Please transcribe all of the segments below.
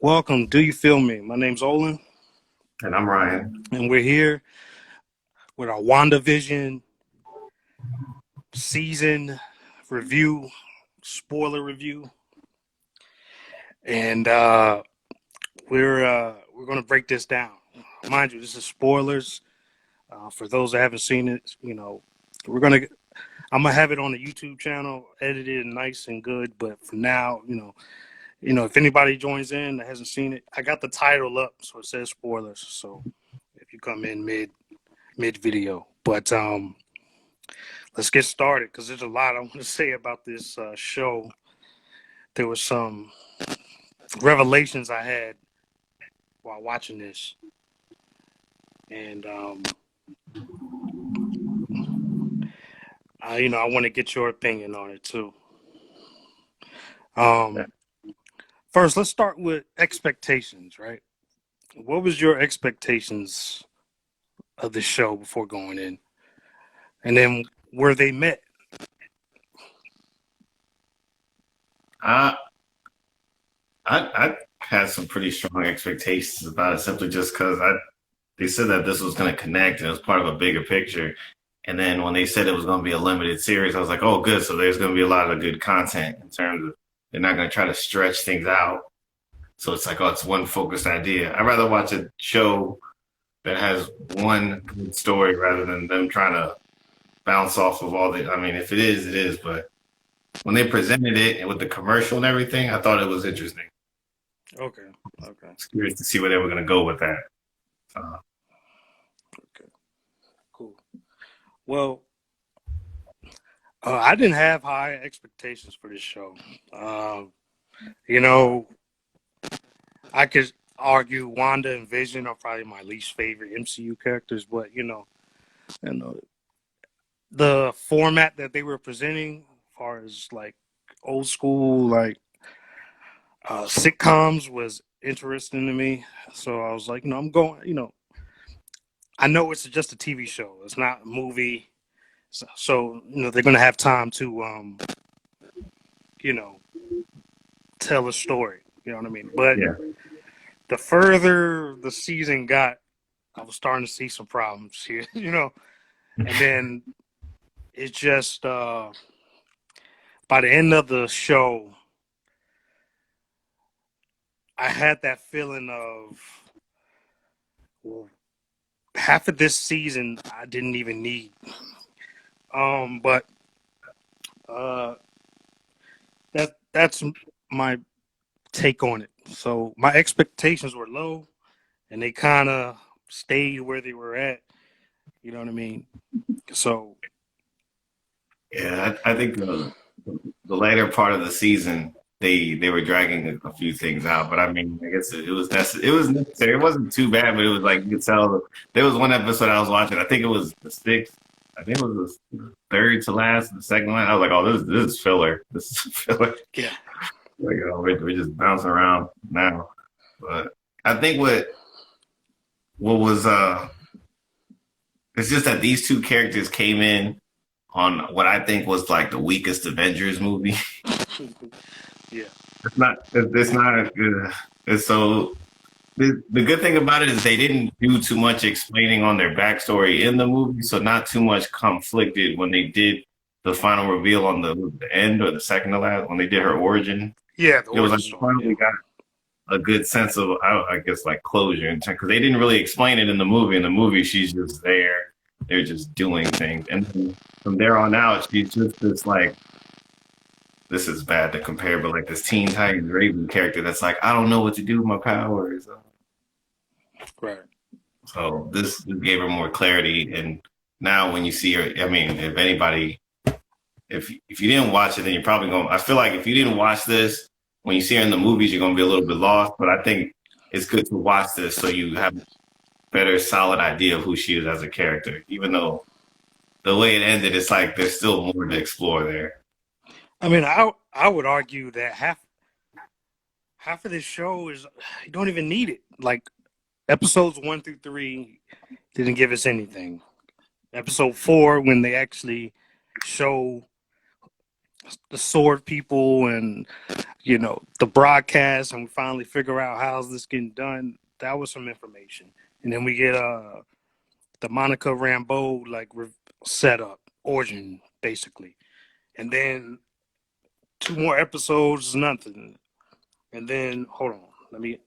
Welcome. Do you feel me? My name's Olin, And I'm Ryan. and we're here with our WandaVision season review, spoiler review, and we're gonna break this down. Mind you, this is spoilers for those that haven't seen it. We're gonna I'm gonna have it on the YouTube channel, edited and nice and good. But for now, if anybody joins in that hasn't seen it, I got the title up, so it says spoilers. So if you come in mid video, but let's get started because there's a lot I want to say about this show. There was some revelations I had while watching this, and I want to get your opinion on it too. Um, First, let's start with expectations, right? What was your expectations of the show before going in, and then were they met? I I had some pretty strong expectations about it simply just because they said that this was going to connect and it was part of a bigger picture. And then when they said it was going to be a limited series, I was like, oh, good. So there's going to be a lot of good content in terms of they're not going to try to stretch things out. So it's like, oh, it's one focused idea. I'd rather watch a show that has one good story rather than them trying to bounce off of all the. I mean, if it is, it is. But when they presented it and with the commercial and everything, I thought it was interesting. Okay. I was curious to see where they were going to go with that. Okay. Cool. Well, I didn't have high expectations for this show. You know, I could argue Wanda and Vision are probably my least favorite MCU characters, but you know, the format that they were presenting, as far as like old school like sitcoms, was interesting to me. So I was like, I'm going. I know it's just a TV show; it's not a movie. So they're gonna have time to you know tell a story. You know what I mean? But Yeah. the further the season got, I was starting to see some problems here. And then it's just by the end of the show, I had that feeling of, well, half of this season I didn't even need. But uh, that's my take on it. So my expectations were low, and they kind of stayed where they were at. You know what I mean? So Yeah, I think the later part of the season they were dragging a few things out, but I mean, I guess it was necessary. It was necessary. It wasn't too bad, but it was like you could tell. There was one episode I was watching. I think it was the sixth. I think it was the third to last, the second one. I was like, oh, this is filler. This is filler. yeah, Like, we're just bouncing around now. But I think what was it's just that these two characters came in on what I think was like the weakest Avengers movie. yeah, It's not. It's so. The good thing about it is they didn't do too much explaining on their backstory in the movie, so not too much conflicted when they did the final reveal on the end or the second to last when they did her origin. yeah. The It was origin like we story. finally got a good sense of, I guess, like closure, because they didn't really explain it in the movie. In the movie, she's just there; they're just doing things, and then from there on out, she's just this like this is bad to compare, but like this Teen Titans Raven character that's like, I don't know what to do with my powers. Right. So this gave her more clarity, and now when you see her, I mean, if anybody, if you didn't watch it, then you're probably going. I feel like if you didn't watch this, when you see her in the movies, you're going to be a little bit lost. But I think it's good to watch this so you have a better, solid idea of who she is as a character. Even though the way it ended, it's like there's still more to explore there. I mean, I would argue that half of this show is, you don't even need it. Like episodes 1 through 3 didn't give us anything. Episode 4, when they actually show the sword people and the broadcast, and we finally figure out how's this getting done. That was some information, and then we get the Monica Rambeau setup origin basically, and then two more episodes, nothing, and then hold on, let me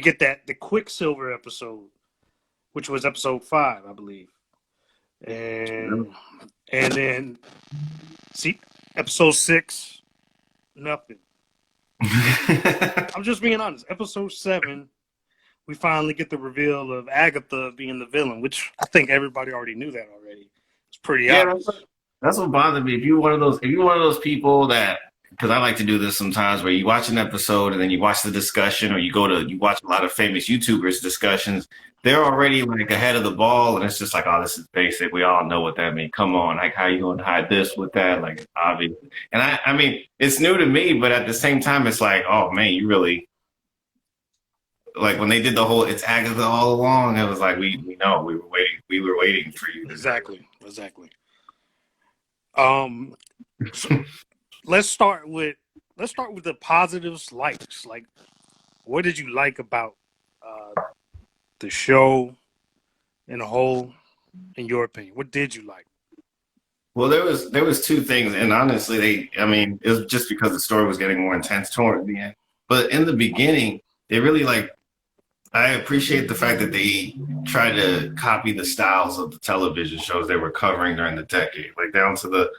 get that the Quicksilver episode, which was episode 5, I believe, and then see episode 6, nothing. I'm just being honest. Episode 7, we finally get the reveal of Agatha being the villain, which I think everybody already knew that already. It's pretty Yeah, obvious. that's what bothered me. If you're one of those people that, because I like to do this sometimes, where you watch an episode and then you watch the discussion, or you watch a lot of famous YouTubers discussions. They're already like ahead of the ball, and it's just like, oh, this is basic. We all know what that means. Come on, like how you gonna hide this with that? Like it's obvious. And I mean, it's new to me, but at the same time, it's like, oh man, you really like when they did the whole "it's Agatha all along." It was like we know we were waiting for you to. Exactly. So let's start with the positives, likes. Like, what did you like about the show in a whole? In your opinion, what did you like? Well, there was two things, and honestly, I mean, it was just because the story was getting more intense toward the end. But in the beginning, they really like. I appreciate the fact that they tried to copy the styles of the television shows they were covering during the decade, like down to the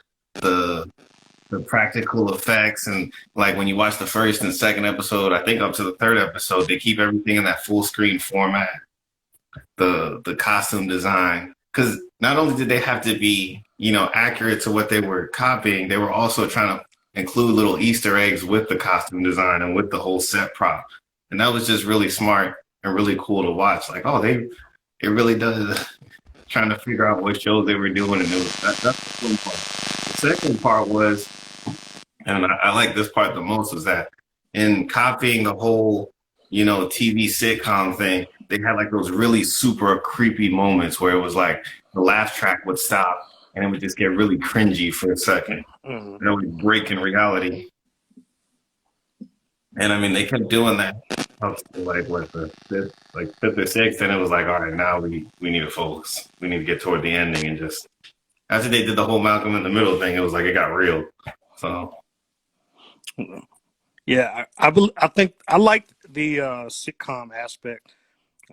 the practical effects, and like when you watch the first and second episode, I think up to the third episode, they keep everything in that full screen format, the costume design, because not only did they have to be accurate to what they were copying, they were also trying to include little Easter eggs with the costume design and with the whole set prop, and that was just really smart and really cool to watch. Like, oh, it really does trying to figure out what shows they were doing, and that's the cool part. The second part was, and I like this part the most, was that in copying the whole, TV sitcom thing, they had like those really super creepy moments where it was like the laugh track would stop and it would just get really cringy for a second. Mm-hmm. And it would break in reality. And I mean, they kept doing that up to like what the fifth or sixth, and it was like, all right, now we need to focus. We need to get toward the ending, and just after they did the whole Malcolm in the Middle thing, it was like it got real. So Yeah, I think I liked the sitcom aspect.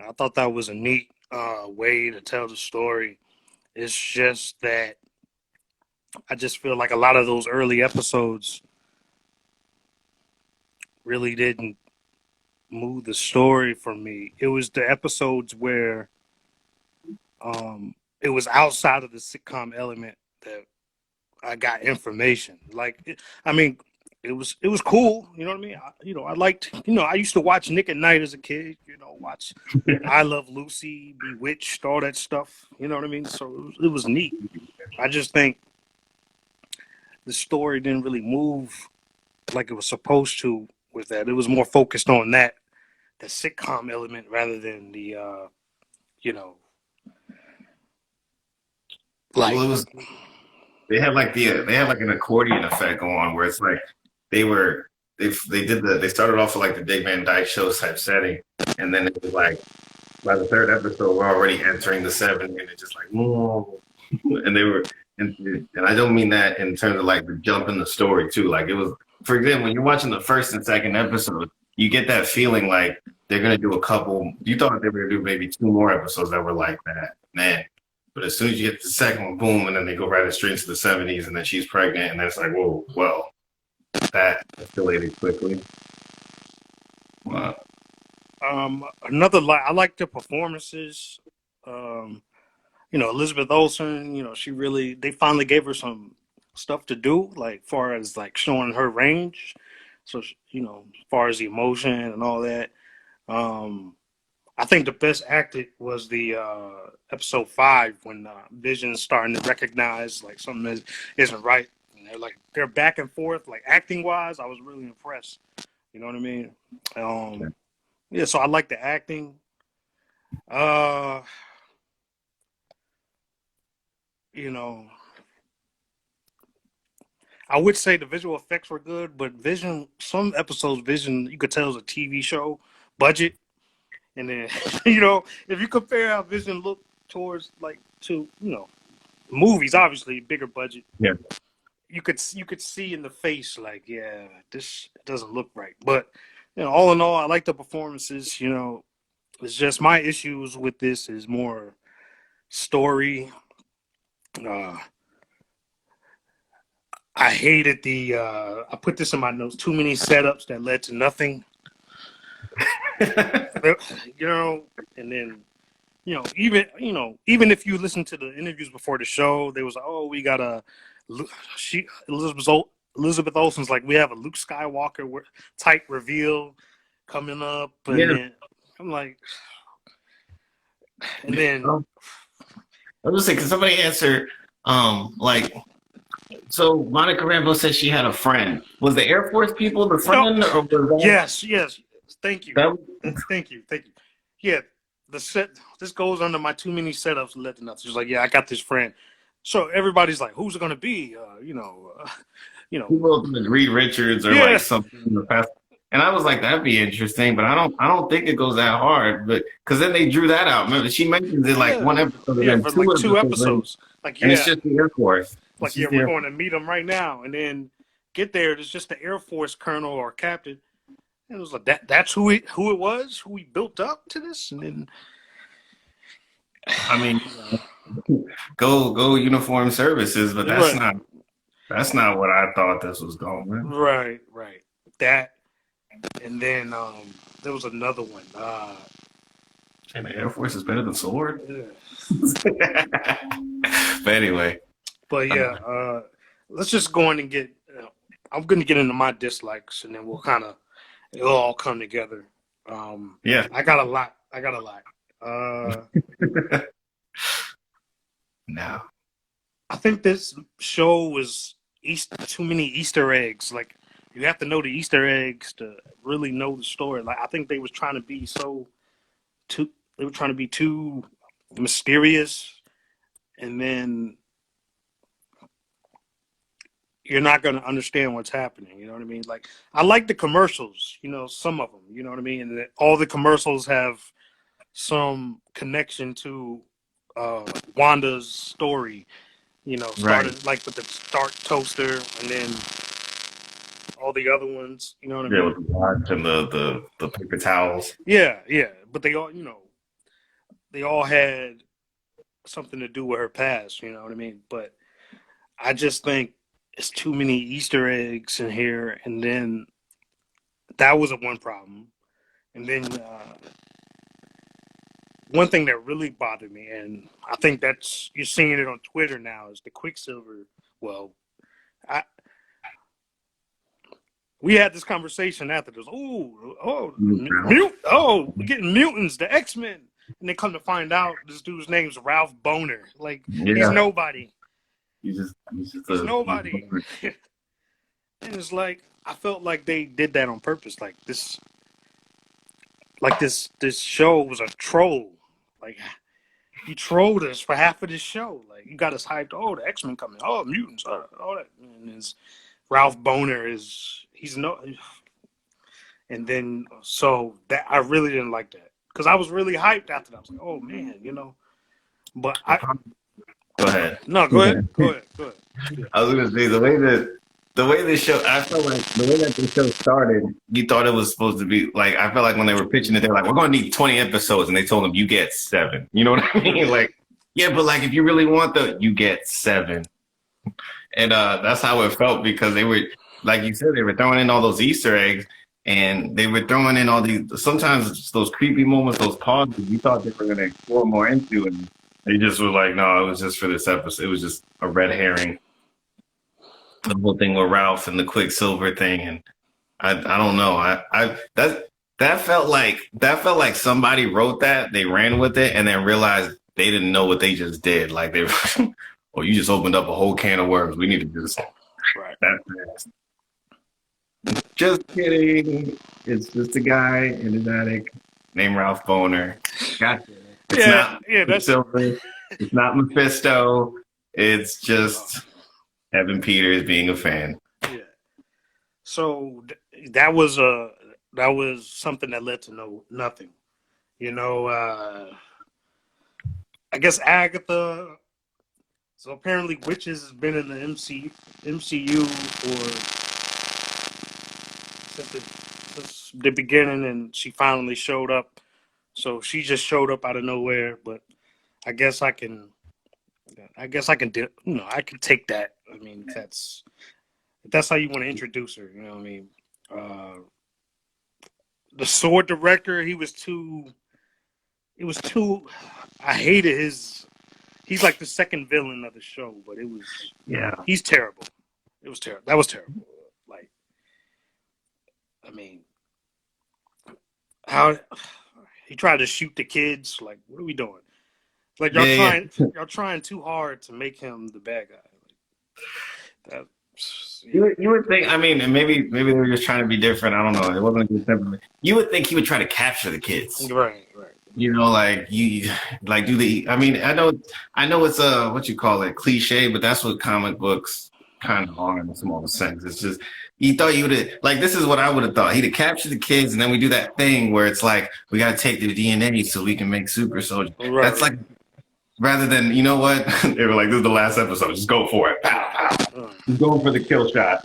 I thought that was a neat way to tell the story. It's just that I just feel like a lot of those early episodes really didn't move the story for me. It was the episodes where it was outside of the sitcom element that I got information. Like, I mean, it was cool. You know what I mean? I liked. I used to watch Nick at Night as a kid. Watch I Love Lucy, Bewitched, all that stuff. You know what I mean? So it was neat. I just think the story didn't really move like it was supposed to with that. It was more focused on the sitcom element rather than the you know well, like it was they had like an accordion effect going on where it's like they were they started off with like the Dick Van Dyke Show type setting, and then it was like by the third episode we're already entering the 70s, and it's just like whoa, and they were and I don't mean that in terms of like the jump in the story too. Like it was, for example, when you're watching the first and second episode, you get that feeling like they're gonna do a couple. You thought they were gonna do maybe two more episodes that were like that, man. But as soon as you get the second one, boom, and then they go right straight into the 70s, and then she's pregnant, and then it's like, whoa, well, that escalated quickly. Wow. I like the performances. Um, Elizabeth Olsen. They finally gave her some stuff to do, like far as like showing her range. So as far as the emotion and all that. Um, I think the best acted was the episode 5 when Vision's starting to recognize like something isn't right. And they're back and forth, like acting wise. I was really impressed. You know what I mean? Yeah, so I like the acting. Uh, you know, I would say the visual effects were good, but Vision, some episodes, Vision, you could tell it was a TV show budget. And then, if you compare how Vision looked towards like to, movies, obviously bigger budget, Yeah. you could see in the face like, yeah, this doesn't look right. But all in all, I like the performances. It's just my issues with this is more story. Uh, I hated I put this in my notes. Too many setups that led to nothing. And then even if you listen to the interviews before the show, they was like, oh, we got Elizabeth Olsen's like, we have a Luke Skywalker type reveal coming up, and then I'm like, and then I was just saying, because somebody answered, like, so Monica Rambeau said she had a friend. Was the Air Force people the friend? Or was that, yes, thank you, thank you. Yeah, this goes under my too many setups led to nothing. She's like, yeah, I got this friend. So everybody's like, who's it gonna be? people like Reed Richards or like something in the past? And I was like, that'd be interesting, but I don't think it goes that hard. But because then they drew that out. Remember, she mentions it like one episode, and then for like two episodes. Like, and it's just the Air Force. Like, we're going to meet him right now, and then get there. There's just the Air Force colonel or captain. And it was like that's who it was, who we built up to this, and then. I mean, go uniform services, but that's not what I thought this was going with. Right. That, and then there was another one. And the Air Force is better than Sword. Yeah. But anyway. But yeah, let's just go in and get. I'm going to get into my dislikes, and then it'll all come together. Yeah, I got a lot. No, I think this show was too many Easter eggs. Like, you have to know the Easter eggs to really know the story. Like, I think they was trying to be too mysterious, and then you're not going to understand what's happening. You know what I mean? Like, I like the commercials, some of them, you know what I mean? And all the commercials have some connection to Wanda's story, started like with the Stark toaster and then all the other ones, you know what I mean? Yeah, with the watch and the paper towels. Yeah. But they all had something to do with her past, you know what I mean? But I just think it's too many Easter eggs in here, and then that was one problem. And then one thing that really bothered me, and I think you're seeing it on Twitter now, is the Quicksilver. Well, we had this conversation after this. We're getting mutants, the X-Men, and they come to find out this dude's name's Ralph Boner. Like, he's nobody. He's nobody. And it's like, I felt like they did that on purpose. Like this show was a troll. Like, he trolled us for half of this show. Like, you got us hyped. Oh, the X-Men coming. Oh, mutants. All that. And his Ralph Boner and then so that I really didn't like that, because I was really hyped after that. I was like, oh man, But Go ahead. No, go ahead. Yeah. I was gonna say the way the show, I felt like the way that the show started, you thought it was supposed to be like, I felt like when they were pitching it, they were like, we're gonna need 20 episodes, and they told them you get 7. You know what I mean? Like, yeah, but like if you really want you get 7. And that's how it felt, because they were, like you said, they were throwing in all those Easter eggs, and they were throwing in all these, sometimes it's those creepy moments, those pauses you thought they were gonna explore more into, and they just were like, no, it was just for this episode. It was just a red herring. The whole thing with Ralph and the Quicksilver thing, and I don't know. That felt like somebody wrote that, they ran with it, and then realized they didn't know what they just did. Like, they, well, you just opened up a whole can of worms. We need to just that fast. Just kidding. It's just a guy in his attic named Ralph Boner. Gotcha. It's not Quicksilver. It's not Mephisto. It's just Evan Peters being a fan. Yeah. So that was something that led to nothing. You know, I guess Agatha. So apparently, Witches has been in the MCU for since the beginning, and she finally showed up. So she just showed up out of nowhere. But I guess I can, I can take that. I mean, if that's how you want to introduce her. You know what I mean? Uh, the sword director, he was too. It was too. I hated his. He's like the second villain of the show, but it was. Yeah. He's terrible. It was terrible. That was terrible. Like, I mean, how he tried to shoot the kids. Like, what are we doing? Like Yeah, yeah. y'all trying too hard to make him the bad guy. That, You yeah. would think. I mean, and maybe they were just trying to be different. I don't know. It wasn't a good temperament. You would think he would try to capture the kids. Right, right. You know, like you like do the. I mean, I know it's a what you call it cliche, but that's what comic books kind of are in a small sense. It's just you thought you would have like this is what I would have thought. He'd have captured the kids, and then we do that thing where it's like we got to take the DNA so we can make super soldiers. Right, That's like rather than you know what they were like this is the last episode, just go for it. Pow, pow. Just going for the kill shot.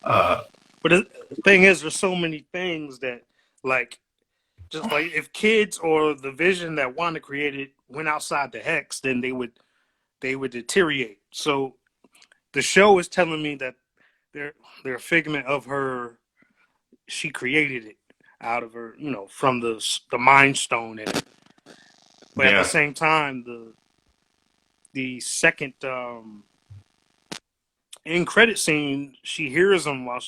But the thing is, there's so many things that, like, just like if kids or the vision that Wanda created went outside the hex, then they would deteriorate. So the show is telling me that they're a figment of her. She created it out of her, from the Mind Stone in it. But at the Yeah. same time, the second end credit scene, she hears them while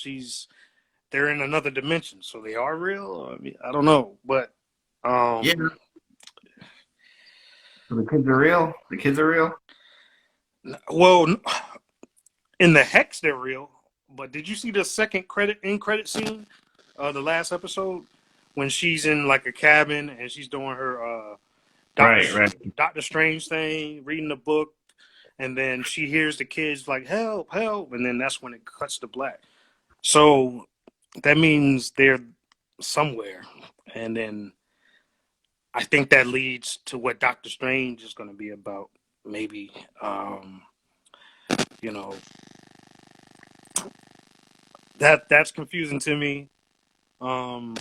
they're in another dimension. So they are real. I mean, I don't know, but Yeah. So the kids are real. The kids are real. well, in the hex they're real. But did you see the second end credit scene? The last episode when she's in like a cabin and she's doing her Right. Doctor Strange thing, reading the book, and then she hears the kids like help, help, and then that's when it cuts to black. So that means they're somewhere, and then I think that leads to what Doctor Strange is going to be about. Maybe, you know, that's confusing to me. Um,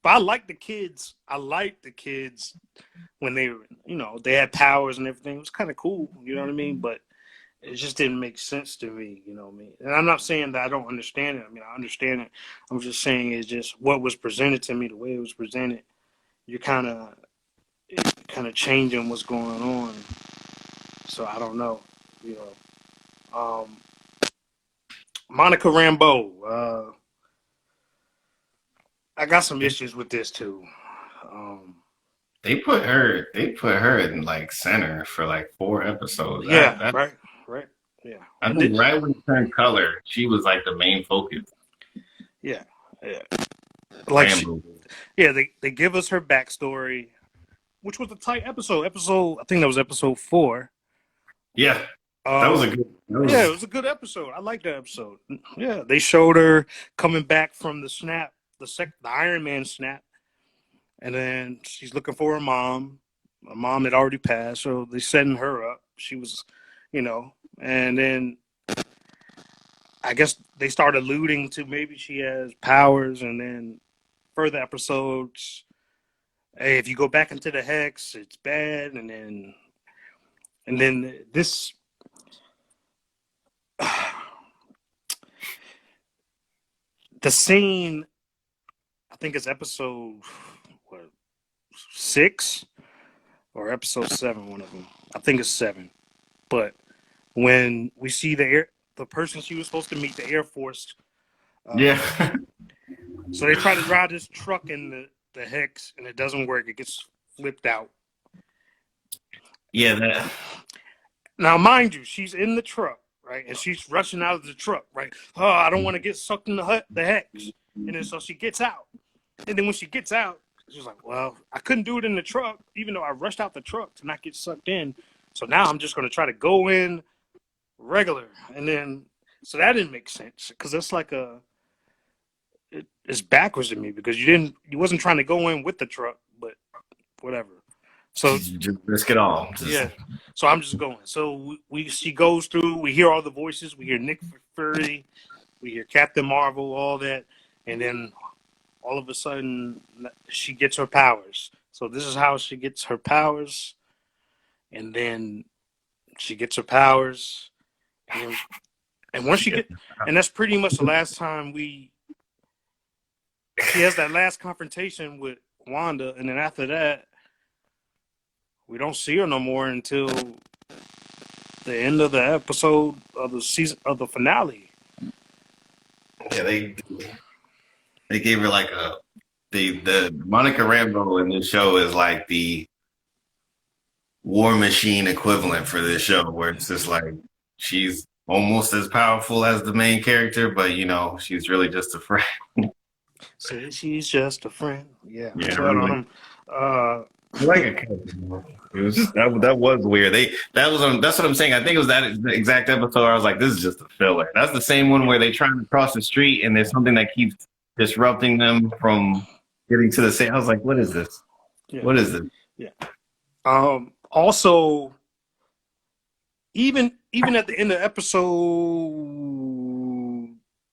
but I like the kids. I like the kids when they had powers and everything. It was kind of cool, you know what I mean? But it just didn't make sense to me, you know what I mean? And I'm not saying that I don't understand it. I mean, I understand it. I'm just saying it's just what was presented to me, the way it was presented. You're kind of changing what's going on. So I don't know, you know. Monica Rambeau. I got some issues with this too. Um, They put her in like center for like 4 episodes. yeah, right, yeah, I and think right when it turned color, she was like the main focus. yeah, yeah. Like Rambo. yeah, they give us her backstory, which was a tight episode. I think that was episode 4. Yeah, that was a good. That Yeah, it was was a good episode. I liked that episode. Yeah, they showed her coming back from the snap, the Iron Man snap, and then she's looking for her mom. Her mom had already passed, so they setting her up. She was, and then I guess they started alluding to maybe she has powers, and then further episodes. Hey, if you go back into the hex, it's bad, and then this. The scene, I think it's episode 6 or episode 7, one of them. I think it's 7. But when we see the person she was supposed to meet, the Air Force. yeah. So they try to drive this truck in the hex, and it doesn't work. It gets flipped out. Yeah, that. Now, mind you, she's in the truck, right? And she's rushing out of the truck, right? Oh, I don't want to get sucked in the hex. And then so she gets out. And then when she gets out, she's like, well, I couldn't do it in the truck, even though I rushed out the truck to not get sucked in. So now I'm just going to try to go in regular. And then, so that didn't make sense because it's like it's backwards to me because you wasn't trying to go in with the truck, but whatever. So Just risk it all. yeah, so I'm just going. So she goes through. We hear all the voices. We hear Nick Fury. We hear Captain Marvel. All that, and then all of a sudden she gets her powers. So this is how she gets her powers, and then she gets her powers, and once she get, and that's pretty much the last time she has that last confrontation with Wanda, and then after that, we don't see her no more until the end of the episode of the season of the finale. Yeah, they gave her like the Monica Rambeau in this show is like the War Machine equivalent for this show, where it's just like she's almost as powerful as the main character, but she's really just a friend. Say she's just a friend. Yeah, Yeah, but really. Like a character. It was that was weird. That's what I'm saying. I think it was that exact episode where I was like, this is just a filler. That's the same one where they trying to cross the street and there's something that keeps disrupting them from getting to the same. I was like, what is this? yeah, What is this? yeah. Also, even at the end of episode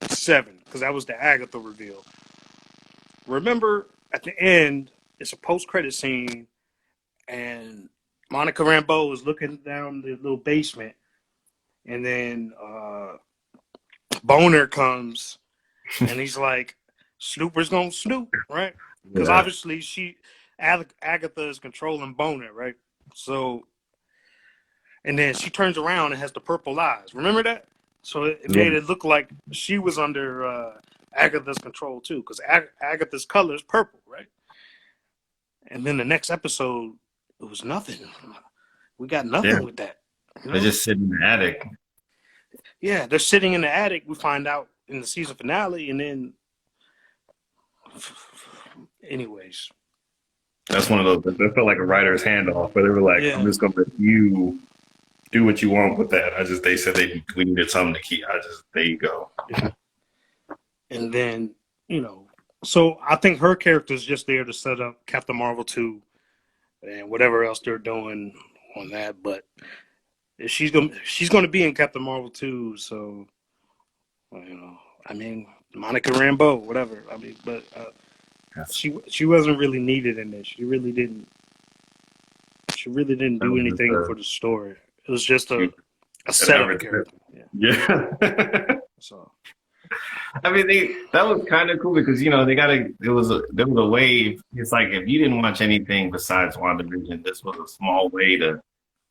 7, because that was the Agatha reveal. Remember, at the end, it's a post-credit scene, and Monica Rambeau is looking down the little basement, and then Boner comes, and he's like, "Snooper's gonna snoop, right?" Because Yeah. obviously Agatha is controlling Boner, right? So, and then she turns around and has the purple eyes. Remember that? So it made it look like she was under Agatha's control too, because Agatha's color is purple, right? And then the next episode, it was nothing. We got nothing with that. They're just sitting in the attic. Yeah, they're sitting in the attic. We find out in the season finale, and then, anyways, That's one of those. That felt like a writer's handoff, where they were like, Yeah. "I'm just gonna let you do what you want with that." They said we needed something to keep. There you go. Yeah. And then, so I think her character is just there to set up Captain Marvel 2 and whatever else they're doing on that. But she's gonna be in Captain Marvel 2, so I mean, Monica Rambeau, whatever. I mean, but she wasn't really needed in this. She really didn't. She really didn't do anything for the story. It was just a setup character. Yeah. So. I mean, that was kind of cool because there was a way. It's like if you didn't watch anything besides WandaVision, this was a small way to,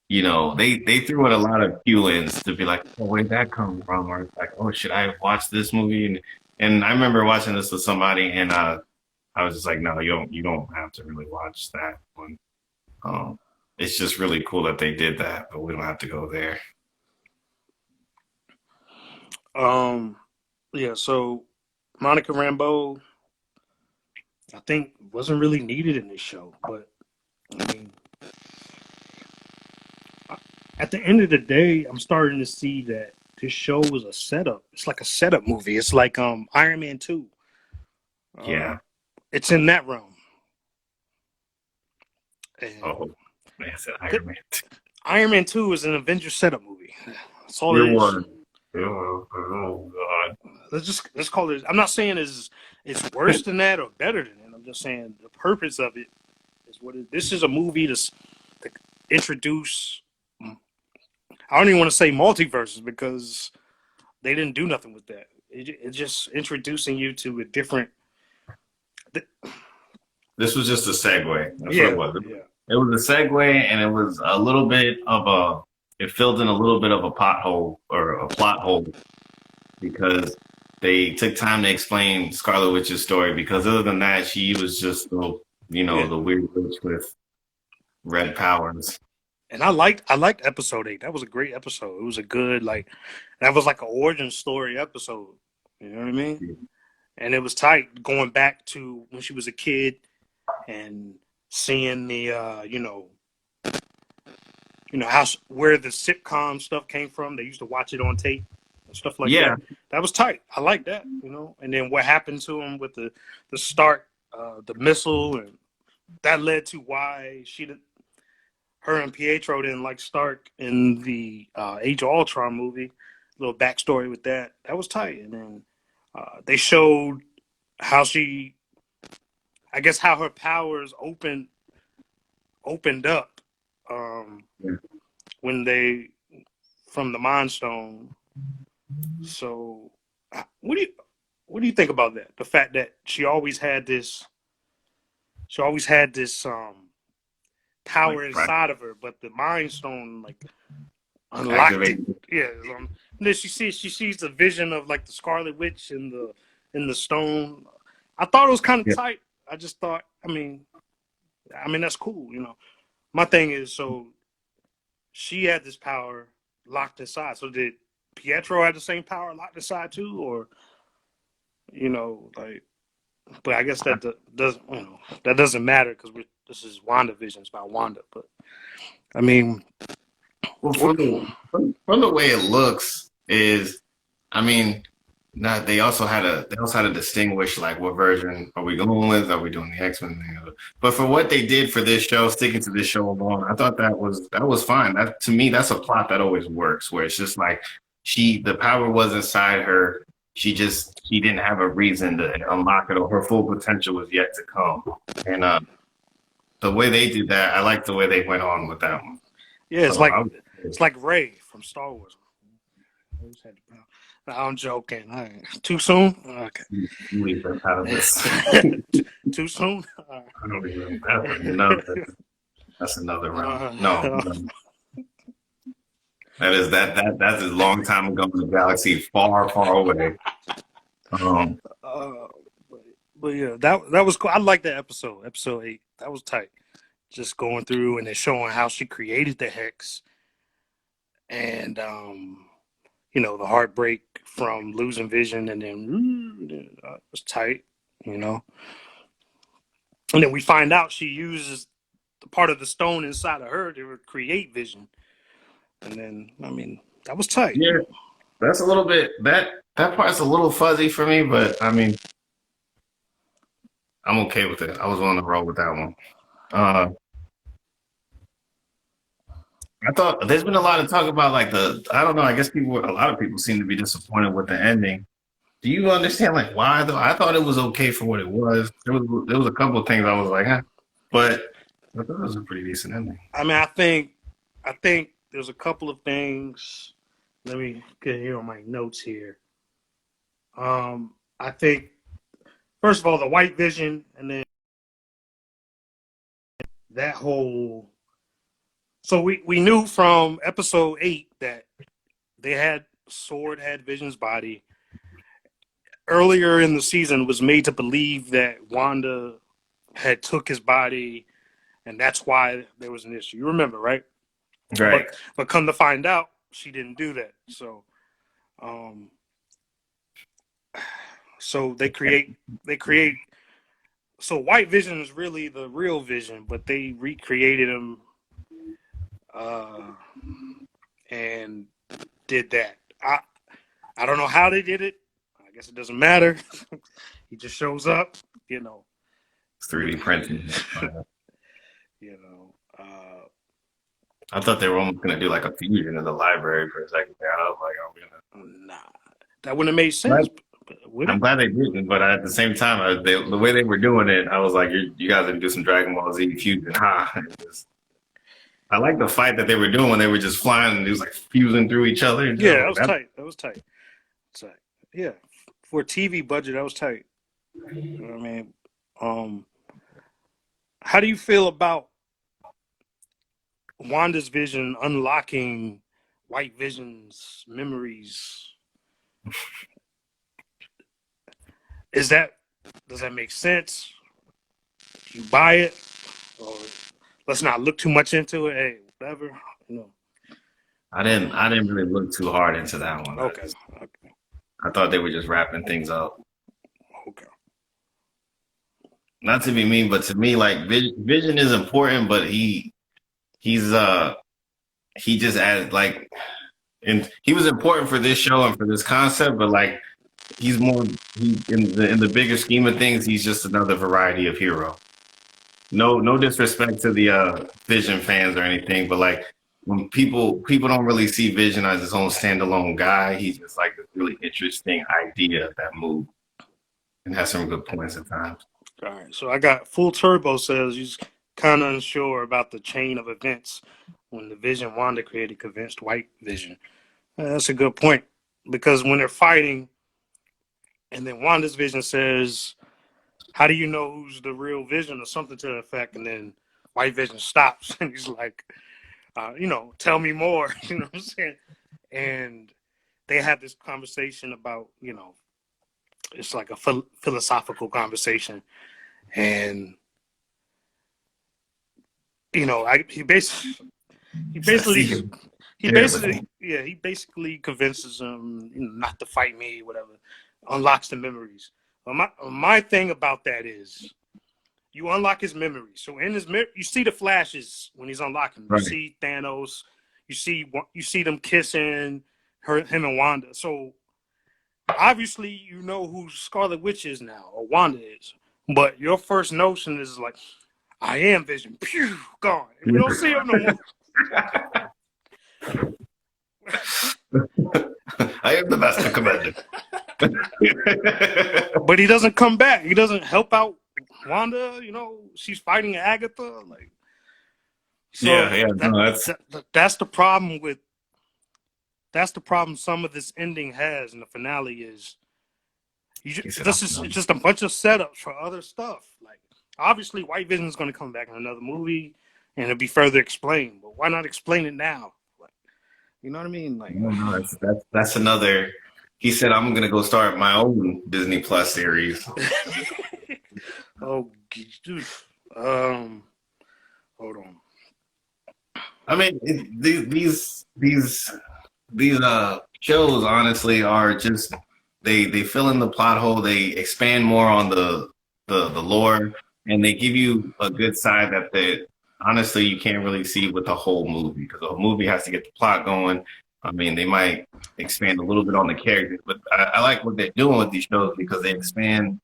they threw in a lot of cue-ins to be like, oh, where'd that come from? Or it's like, oh, should I watch this movie? And I remember watching this with somebody, and I was just like, no, you don't have to really watch that one. It's just really cool that they did that, but we don't have to go there. Yeah, so Monica Rambeau, I think, wasn't really needed in this show. But, I mean, at the end of the day, I'm starting to see that this show was a setup. It's like a setup movie. It's like Iron Man 2. Yeah. It's in that realm. And man, I said Iron Man 2. Iron Man 2 is an Avengers setup movie. That's all it is. Oh God. Let's call it. I'm not saying it's worse than that or better than that. I'm just saying the purpose of it is what it. This is a movie to introduce. I don't even want to say multiverses because they didn't do nothing with that. It's just introducing you to a different. This was just a segue. That's Yeah, what it was. yeah. It was a segue, and it was a little bit of it filled in a little bit of a pothole or a plot hole because they took time to explain Scarlet Witch's story. Because other than that, she was just the weird witch with red powers. And I liked episode 8. That was a great episode. It was a good that was like an origin story episode. You know what I mean? Yeah. And it was tight going back to when she was a kid and seeing the how where the sitcom stuff came from. They used to watch it on tape and stuff like Yeah, that. That was tight. I like that. And then what happened to him with the start, the missile, and that led to why her and Pietro didn't like Stark in the Age of Ultron movie. A little backstory with that. That was tight. And then they showed how I guess, how her powers opened up yeah. when they from the Mind Stone. So, what do you think about that? The fact that she always had this Like power right, inside of her, but the Mind Stone like unlocked it. activated. Yeah, and then she sees the vision of like the Scarlet Witch in the stone. I thought it was kind of Yeah, tight. I just thought, I mean that's cool. My thing is, so she had this power locked inside. So did Pietro have the same power locked inside too, or like? But I guess that doesn't matter because this is WandaVision. It's about Wanda. But I mean, well, what, from the way it looks is, I mean, not they also had to distinguish like what version are we going with? Are we doing the X-Men thing? But for what they did for this show, sticking to this show alone, I thought that was fine. That to me, that's a plot that always works, where it's just like the power was inside her. She didn't have a reason to unlock it, or her full potential was yet to come. And the way they did that, I like the way they went on with that one. yeah, it's So like I it's like Ray from Star Wars. Always had the power. I'm joking. Too soon? Okay. leave that out of this. Too soon? I don't even. That's another round. No, Uh, no. That's a long time ago in the galaxy, far, far away. Um, uh, but yeah, that was cool. I like that episode 8. That was tight. Just going through and then showing how she created the hex and the heartbreak from losing vision and then it was tight, you know. And then we find out she uses the part of the stone inside of her to create vision. And then that was tight. yeah, that's a little bit that part's a little fuzzy for me, but I mean, I'm okay with it. I was on the roll with that one. Uh, I thought there's been a lot of talk about like I don't know. I guess a lot of people seem to be disappointed with the ending. Do you understand like why though? I thought it was okay for what it was. There was a couple of things I was like, huh, but I thought it was a pretty decent ending. I think there's a couple of things. Let me get here on my notes here. I think first of all the white vision, and then that whole. So we knew from episode 8 that Sword had Vision's body. Earlier in the season was made to believe that Wanda had took his body, and that's why there was an issue. You remember, right? Right. But come to find out, she didn't do that. Um, so they create. So White Vision is really the real Vision, but they recreated him and did that. I don't know how they did it. I guess it doesn't matter. He just shows up, It's 3D printing. you know. I thought they were almost gonna do like a fusion in the library for a second there. I was like, oh, Nah, that wouldn't have made sense. I'm glad they didn't, but at the same time, the way they were doing it, I was like, you guys didn't do some Dragon Ball Z fusion, huh? I like the fight that they were doing when they were just flying and it was like fusing through each other. Yeah, that was tight. That was tight. Tight. Yeah, for a TV budget, that was tight. You know what I mean? How do you feel about Wanda's vision unlocking White Vision's memories? Does that make sense? Do you buy it? Or let's not look too much into it. Hey, whatever. I didn't really look too hard into that one. Okay. I thought they were just wrapping things up. Okay. Not to be mean, but to me, like Vision is important, but he's he just added like, and he was important for this show and for this concept, but like he's more in the bigger scheme of things, he's just another variety of hero. No disrespect to the Vision fans or anything, but like when people don't really see Vision as his own standalone guy, he's just like this really interesting idea that moved and has some good points at times. All right, so I got Full Turbo says he's kind of unsure about the chain of events when the Vision Wanda created convinced White Vision. That's a good point because when they're fighting, and then Wanda's Vision says, "How do you know who's the real Vision?" or something to the effect, and then White Vision stops and he's like, "Tell me more." You know what I'm saying? And they have this conversation about, it's like a philosophical conversation, and he basically he basically convinces him, not to fight me, whatever, unlocks the memories. My thing about that is you unlock his memories. So in his you see the flashes when he's unlocking. You see Thanos, you see them kissing him and Wanda. So obviously you know who Scarlet Witch is now, or Wanda is. But your first notion is like, I am Vision. Pew, gone. And we don't see him no more. I am the Master Commander. But he doesn't come back. He doesn't help out Wanda. She's fighting Agatha. Like, so that's the problem with. That's the problem. Some of this ending has, and the finale is. This is just a bunch of setups for other stuff. Like, obviously, White Vision is going to come back in another movie, and it'll be further explained. But why not explain it now? Like, you know what I mean? Like, no, that's another. He said, "I'm going to go start my own Disney Plus series." Oh, hold on. I mean, these shows honestly are just they fill in the plot hole. They expand more on the lore, and they give you a good side that honestly you can't really see with the whole movie, because the whole movie has to get the plot going. I mean, they might expand a little bit on the characters, but I like what they're doing with these shows because they expand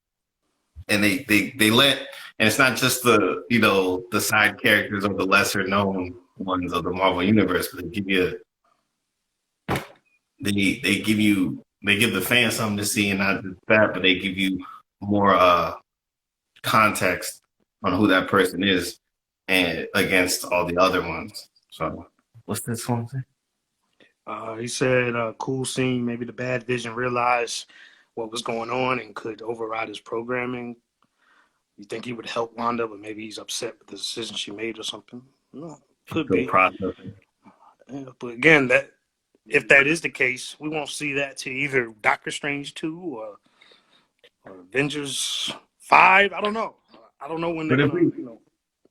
and they let, and it's not just the side characters or the lesser known ones of the Marvel universe, but they give the fans something to see, and not just that, but they give you more context on who that person is and against all the other ones. So what's this one say? He said, cool scene. Maybe the bad Vision realized what was going on and could override his programming. You think he would help Wanda, but maybe he's upset with the decision she made or something? No, could be. Yeah, but again, if that is the case, we won't see that to either Doctor Strange 2 or Avengers 5. I don't know. I don't know when they're going to,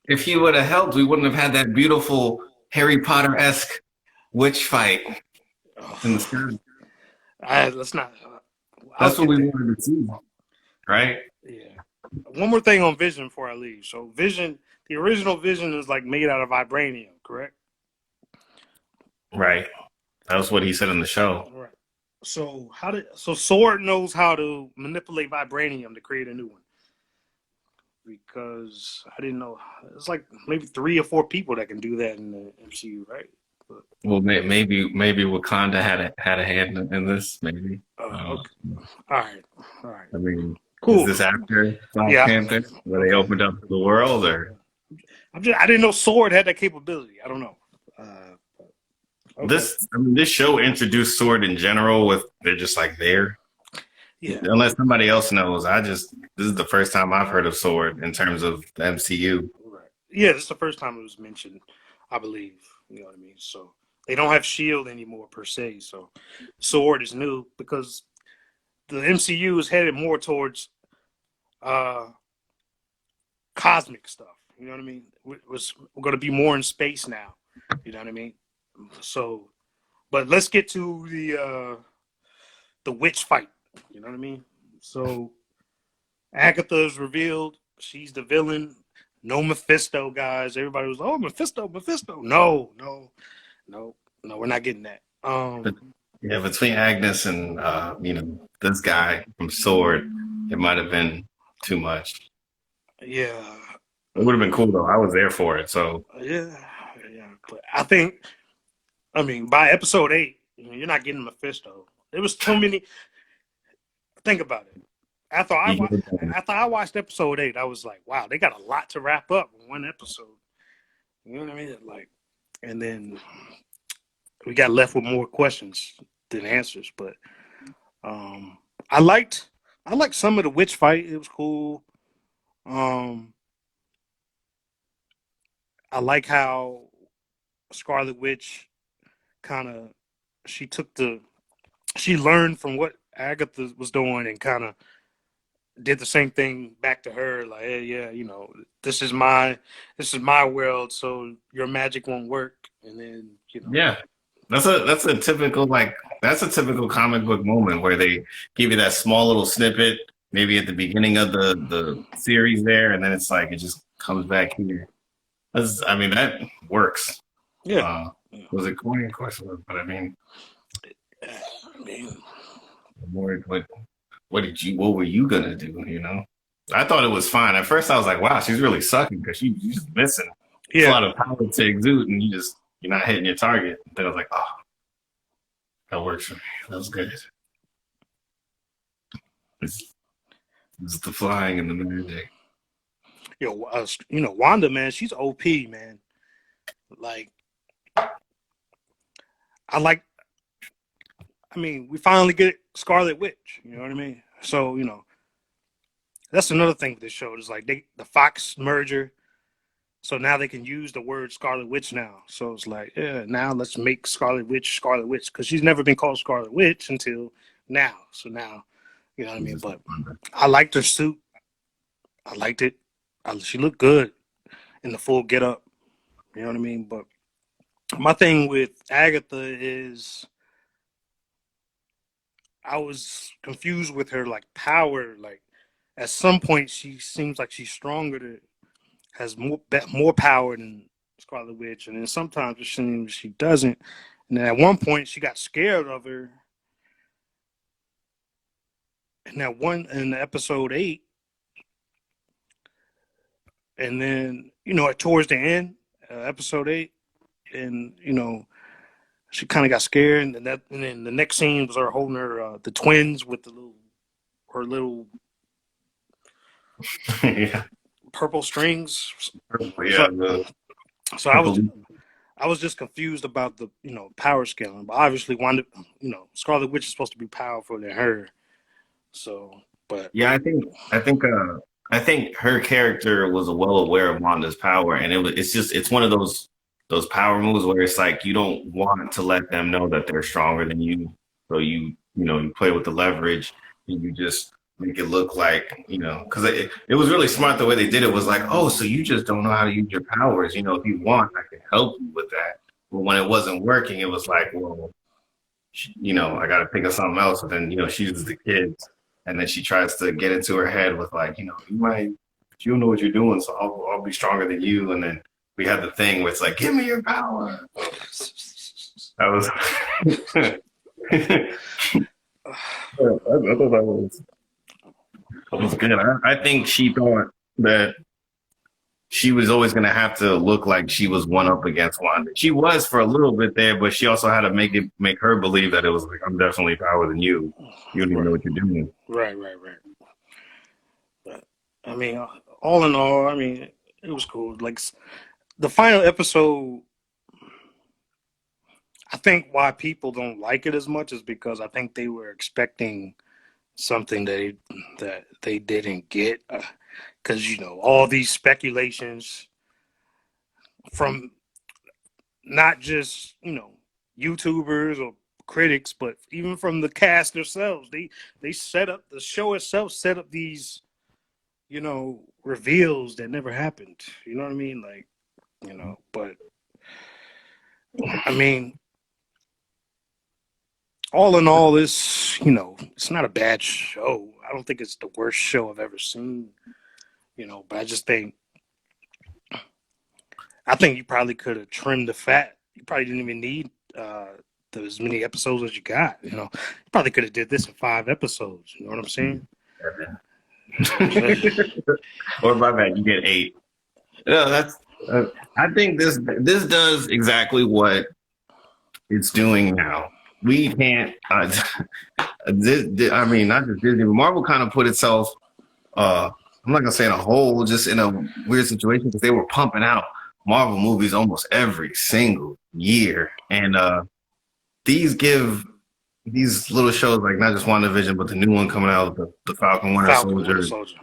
If he would have helped, we wouldn't have had that beautiful Harry Potter-esque witch fight. Let's not. That's what we wanted to see, right? Yeah. One more thing on Vision before I leave. So Vision, the original Vision is like made out of vibranium, correct? Right. That was what he said in the show. Right. So Sword knows how to manipulate vibranium to create a new one. Because I didn't know, it's like maybe 3 or 4 people that can do that in the MCU, right? But, well, maybe Wakanda had a hand in this. Maybe. Okay. All right. I mean, cool. Is this after Black Panther, where they opened up the world, or? I didn't know Sword had that capability. I don't know. Okay. This show introduced Sword in general. They're just like there. Yeah. Unless somebody else knows, this is the first time I've heard of Sword in terms of the MCU. Right. Yeah, this is the first time it was mentioned, I believe. You know what I mean? So they don't have S.H.I.E.L.D. anymore per se. So Sword is new because the MCU is headed more towards cosmic stuff. You know what I mean? We're going to be more in space now. You know what I mean? So, but let's get to the witch fight. You know what I mean? So Agatha is revealed. She's the villain. No Mephisto, guys. Everybody was, oh, Mephisto. No. no, no, we're not getting that. But yeah, between Agnes and this guy from Sword, it might have been too much. Yeah, It would have been cool though. I was there for it. So yeah, yeah. But I think, I mean, by episode 8, you're not getting Mephisto. There was too many. Think about it. After I you wa- get that. after I watched episode 8, I was like, wow, they got a lot to wrap up in one episode. You know what I mean? Like, and then we got left with more questions than answers. But um, I liked I liked some of the witch fight. It was cool. Um, I like how Scarlet Witch kind of she took the she learned from what Agatha was doing and kind of did the same thing back to her. Like, hey, yeah, this is my world, so your magic won't work. And then Yeah, that's a typical comic book moment where they give you that small little snippet, maybe at the beginning of the series there, and then it's like it just comes back here. I mean, that works. yeah, Uh, was it corny? Of course it was, but I mean, I mean, what were you gonna do? I thought it was fine. At first, I was like, wow, she's really sucking because she's just missing. It's a yeah, lot of power to exude, and you're not hitting your target. Then I was like, oh, that works for me. That was good. It's, it's the flying and the magic. Wanda, man, she's OP, man. Like, I like. I mean, we finally get Scarlet Witch. You know what I mean? So that's another thing with this show. Is like the Fox merger. So now they can use the word Scarlet Witch now. So it's like, yeah, now let's make Scarlet Witch because she's never been called Scarlet Witch until now. So now, you know what I mean? But I liked her suit. I liked it. She looked good in the full get up. You know what I mean? But my thing with Agatha is I was confused with her like power. Like at some point she seems like she's stronger, has more power than Scarlet Witch, and then sometimes it seems she doesn't. And then at one point she got scared of her. And that one in episode 8, and then towards the end, episode 8, and she kind of got scared, and then the next scene was her holding the twins with her little Yeah, purple strings. yeah. So, The so purple. I was just confused about the power scaling, but obviously Wanda, Scarlet Witch is supposed to be powerful than her. So, but Yeah, I think her character was well aware of Wanda's power, and it's one of those power moves where it's like you don't want to let them know that they're stronger than you, so you play with the leverage and you just make it look like because it was really smart the way they did it was like, oh, so you just don't know how to use your powers, if you want I can help you with that, but when it wasn't working it was like, well, I got to think of something else. And then, she uses the kids, and then she tries to get into her head with like, you don't know what you're doing, so I'll be stronger than you. And then we had the thing where it's like, give me your power. That was, I thought that was good. I think she thought that she was always going to have to look like she was one up against Wanda. She was for a little bit there, but she also had to make her believe that it was like, I'm definitely power than you. You don't even know what you're doing. right. But I mean, all in all, I mean, it was cool. Like the final episode, I think why people don't like it as much is because I think they were expecting something that they didn't get. Because all these speculations from not just YouTubers or critics, but even from the cast themselves, they set up the show itself, set up these reveals that never happened. You know what I mean? Like but I mean, all in all, it's not a bad show. I don't think it's the worst show I've ever seen. But I think you probably could have trimmed the fat, you probably didn't even need as many episodes as you got. You know, you probably could have did this in 5 episodes. You know what I'm saying? Or my bad, you get 8. No, that's. I think this does exactly what it's doing now. We can't. I mean, not just Disney, but Marvel kind of put itself. I'm not gonna say in a hole, just in a weird situation because they were pumping out Marvel movies almost every single year, and these give these little shows like not just WandaVision, but the new one coming out, the Falcon Winter Soldier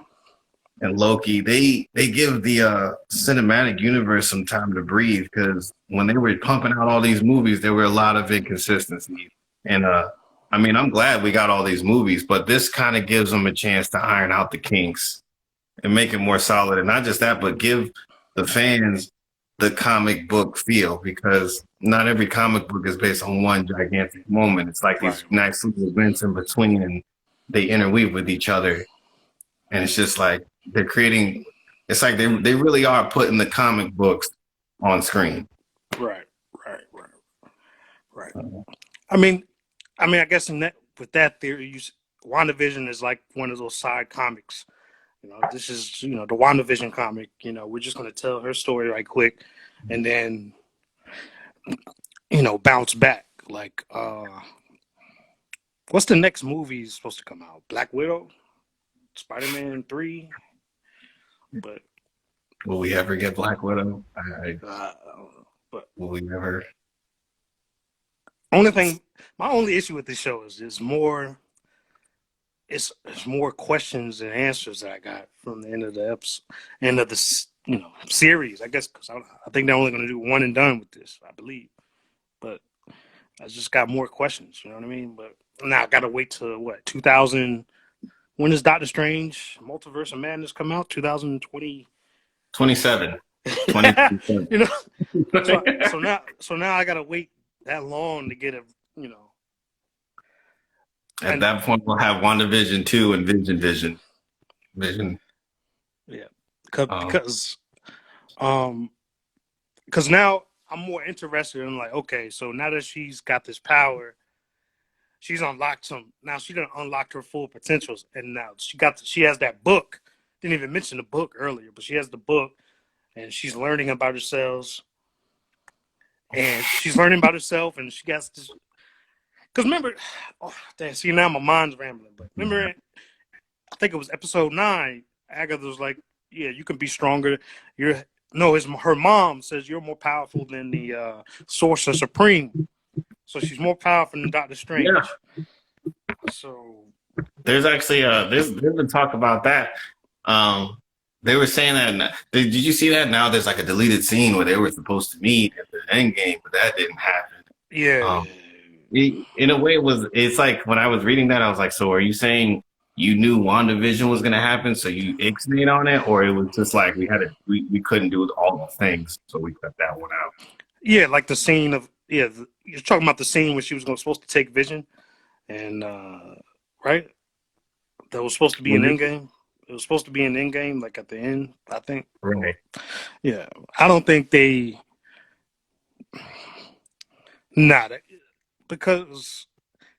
and Loki. They give the cinematic universe some time to breathe because when they were pumping out all these movies, there were a lot of inconsistencies. And I mean, I'm glad we got all these movies, but this kind of gives them a chance to iron out the kinks and make it more solid. And not just that, but give the fans the comic book feel because not every comic book is based on one gigantic moment. It's like these nice little events in between and they interweave with each other. And it's just like they're creating, it's like they really are putting the comic books on screen. Right. I mean, I guess with that theory, WandaVision is like one of those side comics. You know, this is, the WandaVision comic. You know, we're just going to tell her story right quick and then, bounce back. Like, what's the next movie supposed to come out? Black Widow? Spider-Man 3? But will we ever get Black Widow? but will we ever? My only issue with this show is there's more. It's more questions and answers that I got from the end of the series. I guess because I think they're only going to do one and done with this, I believe. But I just got more questions. You know what I mean? But now I got to wait till 2000. When does Doctor Strange Multiverse of Madness come out? 2020. 27. 2027. So now I got to wait that long to get a. At that point, we'll have WandaVision 2 and Vision. Yeah, because now I'm more interested in like, okay, so now that she's got this power, she's unlocked now she's gonna unlock her full potentials, and now she has that book. Didn't even mention the book earlier, but she has the book, and she's learning about herself, and she got this. Because remember, see now my mind's rambling, but remember, I think it was episode 9. Agatha was like, "Yeah, you can be stronger." Her mom says you're more powerful than the Sorcerer Supreme, so she's more powerful than Doctor Strange. Yeah. So there's actually there's been talk about that. They were saying that. Did you see that? Now there's like a deleted scene where they were supposed to meet at the end game, but that didn't happen. Yeah. In a way, it's like when I was reading that, I was like, so are you saying you knew WandaVision was going to happen, so you ixnayed on it, or it was just like we couldn't do all the things, so we cut that one out? Yeah, like the scene of you're talking about the scene where she was supposed to take Vision, and right, that was supposed to be an Endgame. It was supposed to be an Endgame, like at the end, I think. Right. Yeah, I don't think they. Because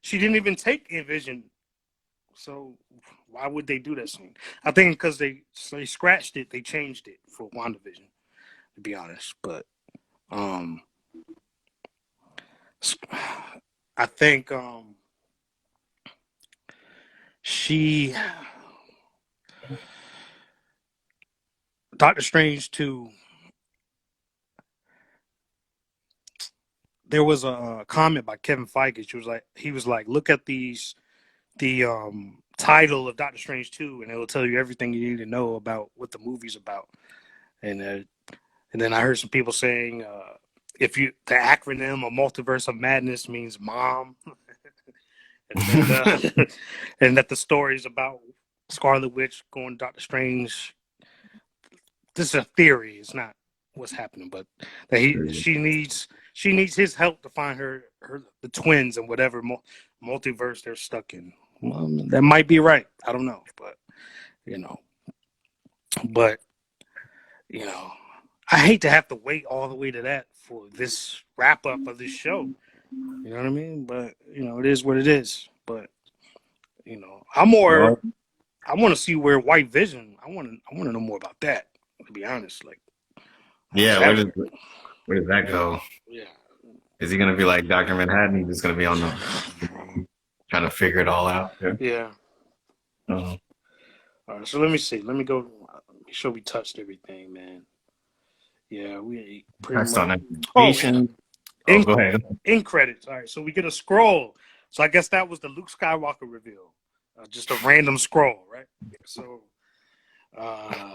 she didn't even take Vision, so why would they do that scene? I think because they scratched it, they changed it for WandaVision, to be honest. But I think Doctor Strange 2. There was a comment by Kevin Feige. He was like, look at the title of Doctor Strange 2, and it will tell you everything you need to know about what the movie's about. And then I heard some people saying, the acronym of Multiverse of Madness means mom, and that the story is about Scarlet Witch going to Doctor Strange. This is a theory; it's not what's happening, but that she needs his help to find the twins and whatever multiverse they're stuck in. Well, that might be right. I don't know, but I hate to have to wait all the way to that for this wrap up of this show. You know what I mean? But it is what it is. But I'm more. Well, I want to see where White Vision. I want to know more about that. To be honest, like how's yeah, that? where does that go? Yeah. Is he gonna be like Dr. Manhattan? He's just gonna be on the trying to figure it all out. Yeah. Yeah. Uh, All right. So let me see. Let me go. Make sure we touched everything, man. Yeah, we pretty Touched much. on Oh, yeah. education. Oh, In go ahead. in credits. All right. So we get a scroll. So I guess that was the Luke Skywalker reveal. Just a random scroll, right? So. Uh,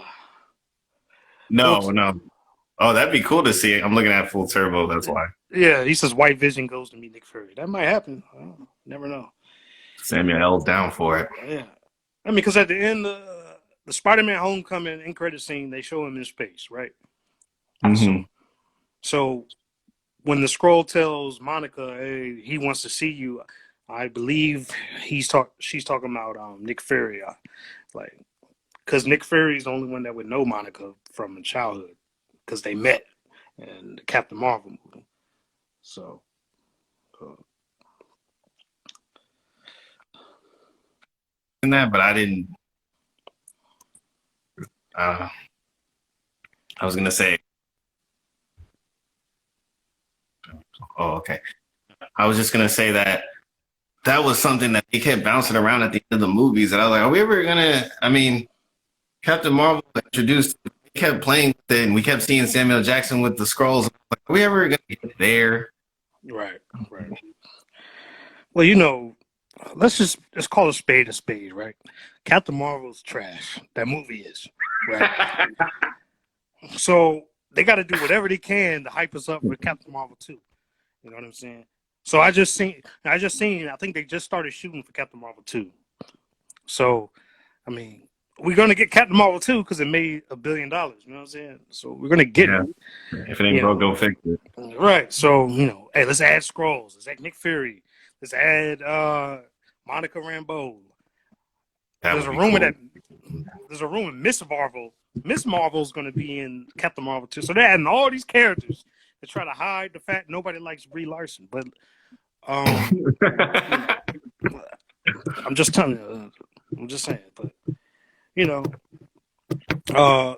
No, looks, no. Oh, that'd be cool to see. I'm looking at full turbo. That's why yeah, he says White Vision goes to meet Nick Fury. That might happen. I don't know. Never know. Samuel L's down for it. Yeah, I mean, because at the end, the Spider-Man Homecoming end credit scene, they show him in space, right? So, Hmm. so when the scroll tells Monica, "Hey, he wants to see you," I believe she's talking about Nick Fury, like because Nick Fury is the only one that would know Monica from childhood because they met in the Captain Marvel movie. So, uh, In that, but I didn't. Uh, I was gonna say. Oh, okay. I was just gonna say that that was something that he kept bouncing around at the end of the movies, and I was like, "Are we ever gonna?" I mean, Captain Marvel introduced, we kept playing with it, and we kept seeing Samuel Jackson with the scrolls. Like, are we ever gonna get there? right, right. Well, let's call a spade, right? Captain Marvel's trash. That movie is, right? So they got to do whatever they can to hype us up for Captain Marvel 2. You know what I'm saying? So I think they just started shooting for Captain Marvel 2. So, I mean, we're going to get Captain Marvel 2 because it made $1 billion. You know what I'm saying? So we're going to get Yeah. it. If it ain't You broke, know, go fix it. right. So, hey, let's add Scrolls. Let's add Nick Fury. Let's add Monica Rambeau. That There's would a be rumor cool. that Miss Marvel's going to be in Captain Marvel too. So they're adding all these characters to try to hide the fact nobody likes Brie Larson. But you know, I'm just telling you. I'm just saying. But you know,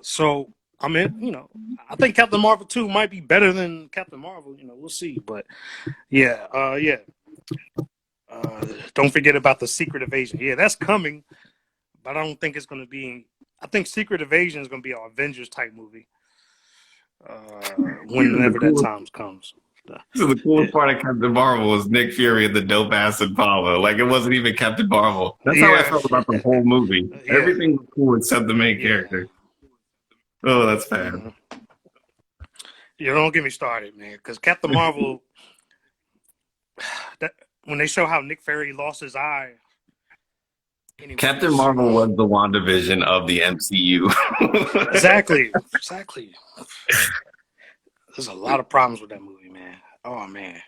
so I mean, I think Captain Marvel 2 might be better than Captain Marvel. We'll see. But yeah, yeah. Don't forget about the Secret Invasion. Yeah, that's coming. But I don't think it's going to be. I think Secret Invasion is going to be an Avengers type movie This is the whenever that coolest. time comes. This is the Yeah, coolest part of Captain Marvel was Nick Fury and the dope ass Apollo. Like it wasn't even Captain Marvel. That's how I yeah, felt about the whole movie. yeah, Everything was cool except the main yeah. character. Oh, that's bad. You don't get me started, man. Because Captain Marvel, that when they show how Nick Fury lost his eye, Captain anyways. Marvel was the WandaVision of the MCU. Exactly. There's a lot of problems with that movie, man. Oh man.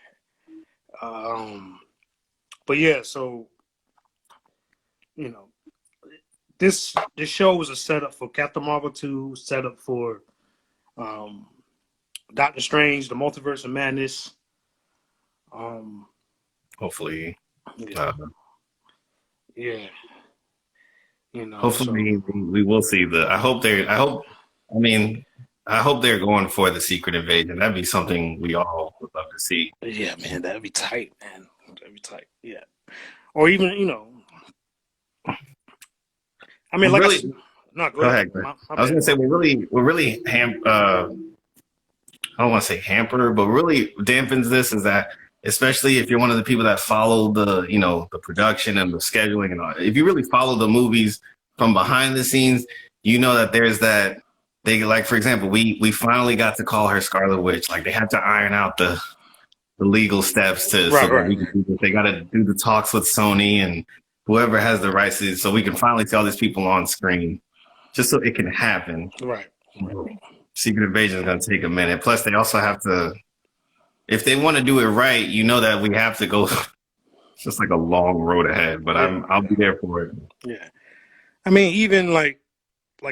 Um, but yeah, so you know, this show was a setup for Captain Marvel 2, setup for um, Doctor Strange, the Multiverse of Madness. Um, Hopefully, yeah, uh, yeah, so hopefully we will see the. I hope they. I hope. I mean, I hope they're going for the Secret Invasion. That'd be something we all would love to see. yeah, man, that'd be tight, man. That'd be tight. Yeah, or even I mean, We're like really. no, go Go ahead. ahead. Greg. My I was bad. gonna say we're really I don't want to say hamper, but really dampens this is that especially if you're one of the people that follow the production and the scheduling and all. If you really follow the movies from behind the scenes, you know that there's that they like for example, we finally got to call her Scarlet Witch. Like they had to iron out the legal steps to so Right, that we right, can do this. They got to do the talks with Sony and whoever has the rights to, so we can finally see all these people on screen just so it can happen. right. Secret Invasion is going to take a minute. Plus, they also have to, if they want to do it right, you know that we have to go. It's just like a long road ahead, but Yeah, I'll be there for it. yeah. I mean, even like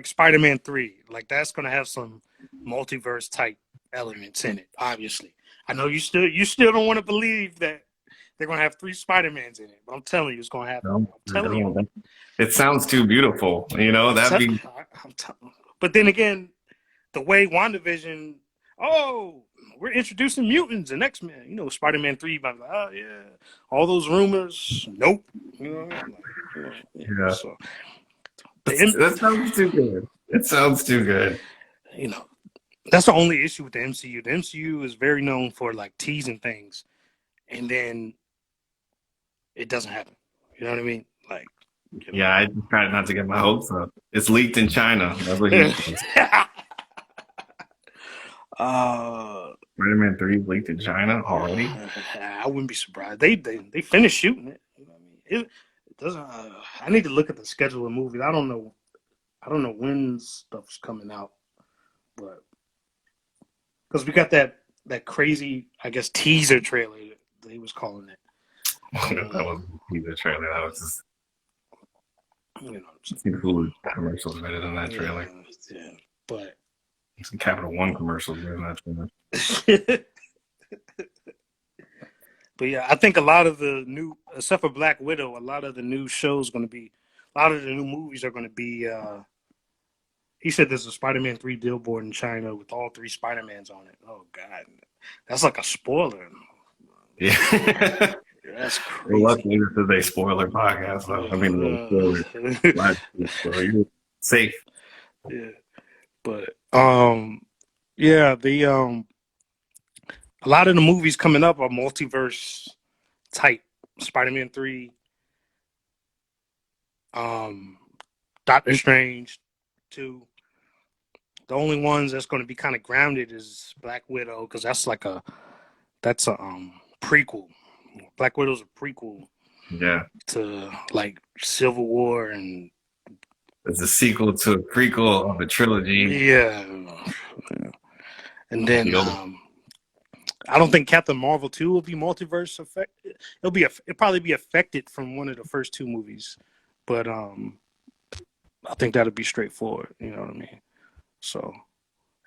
Spider-Man 3, like that's gonna have some multiverse type elements in it. Obviously, I know you still don't want to believe that they're gonna have 3 Spider-Mans in it, but I'm telling you, it's gonna happen. No, I'm telling you. it sounds too beautiful. I'm, That'd be I'm but then again, the way WandaVision, oh, we're introducing mutants and X-Men. Spider-Man 3, but like, oh yeah, all those rumors, nope. You know what I mean? Like, yeah. yeah. So That sounds too good. It sounds too good. you know, that's the only issue with the MCU. The MCU is very known for like teasing things, and then it doesn't happen. You know what I mean? Like, Yeah, I just tried not to get my hopes up. It's leaked in China. That's what he says. Spider-Man 3 leaked in China already. I wouldn't be surprised. They finished shooting it. You know what I mean? It doesn't. I need to look at the schedule of movies. I don't know when stuff's coming out, but because we got that crazy, I guess, teaser trailer they was calling it. That was a teaser trailer. That was just Just, the Hulu commercials better than that trailer. Yeah, but Some Capital One commercials better than that trailer. But yeah, I think a lot of the new, except for Black Widow, a lot of the new movies are going to be. He said there's a Spider-Man 3 billboard in China with all 3 Spider-Mans on it. Oh God, that's like a spoiler. Yeah. That's crazy. Well, luckily, this is a spoiler podcast. So, I mean, so you're safe. Yeah, but yeah, a lot of the movies coming up are multiverse type. Spider-Man 3, Doctor Strange 2. The only ones that's going to be kind of grounded is Black Widow, because that's a prequel. Black Widow's a prequel. Yeah. To like Civil War, and it's a sequel to a prequel of a trilogy. Yeah. And then I don't think Captain Marvel 2 will be multiverse affected. It'll probably be affected from one of the first 2 movies, but I think that'll be straightforward. You know what I mean? So,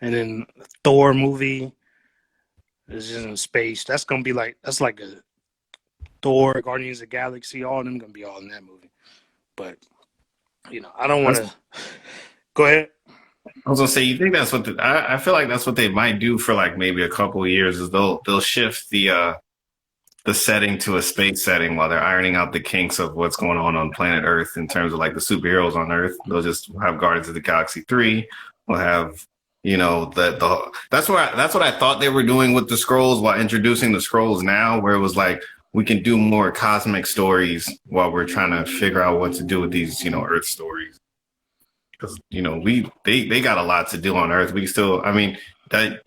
and then Thor movie is in space. That's gonna be like a Thor, Guardians of the Galaxy. All of them gonna be all in that movie. But I don't want to. Go ahead. I was gonna say, you think that's what I feel like that's what they might do for like maybe a couple of years, is they'll shift the setting to a space setting while they're ironing out the kinks of what's going on planet Earth in terms of like the superheroes on Earth. They'll just have Guardians of the Galaxy 3. We'll have that's what I thought they were doing with the Skrulls while introducing the Skrulls now, where it was like we can do more cosmic stories while we're trying to figure out what to do with these Earth stories. Because they got a lot to do on Earth. We still, I mean, I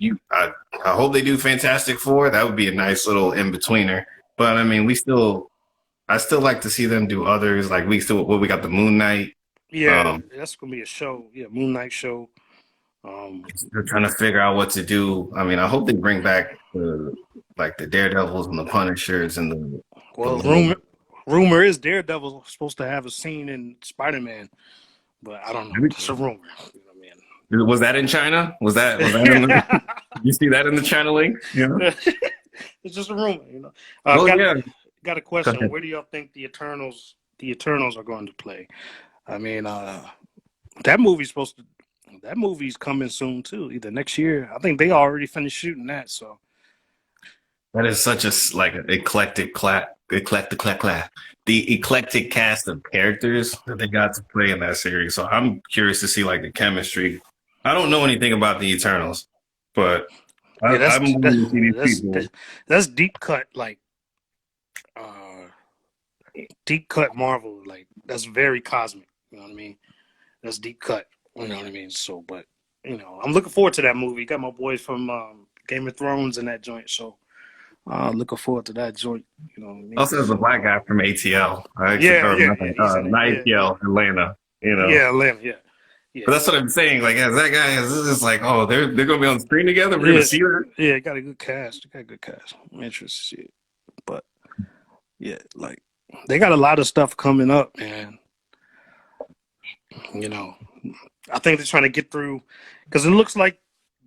hope they do Fantastic Four. That would be a nice little in betweener. But I mean, I still like to see them do others. Like we got the Moon Knight. Yeah, that's gonna be a show. Yeah, Moon Knight show. They're trying to figure out what to do. I mean, I hope they bring back the Daredevils and the Punishers and the. Well, rumor is Daredevil's supposed to have a scene in Spider-Man. But I don't know. It's a rumor. You know what I mean? Was that in China? Was that in the, you see that in the China link? It's just a rumor, Got a question. Where do y'all think the Eternals are going to play? I mean, that movie's coming soon too, either next year. I think they already finished shooting that, so. That is such a eclectic the eclectic cast of characters that they got to play in that series. So I'm curious to see like the chemistry. I don't know anything about the Eternals, but that's deep cut, like deep cut Marvel. Like that's very cosmic. You know what I mean? That's deep cut. You know what I mean? So, but I'm looking forward to that movie. Got my boys from Game of Thrones in that joint, so. Looking forward to that joint. You know what I mean? Also, there's a black guy from ATL. Not ATL, Atlanta. Yeah, Atlanta. Yeah. But that's what I'm saying. Like, as that guy is like, oh, they're gonna be on screen together. We're gonna see that. Yeah, got a good cast. I'm interested to see it. But yeah, like they got a lot of stuff coming up, man. I think they're trying to get through because it looks like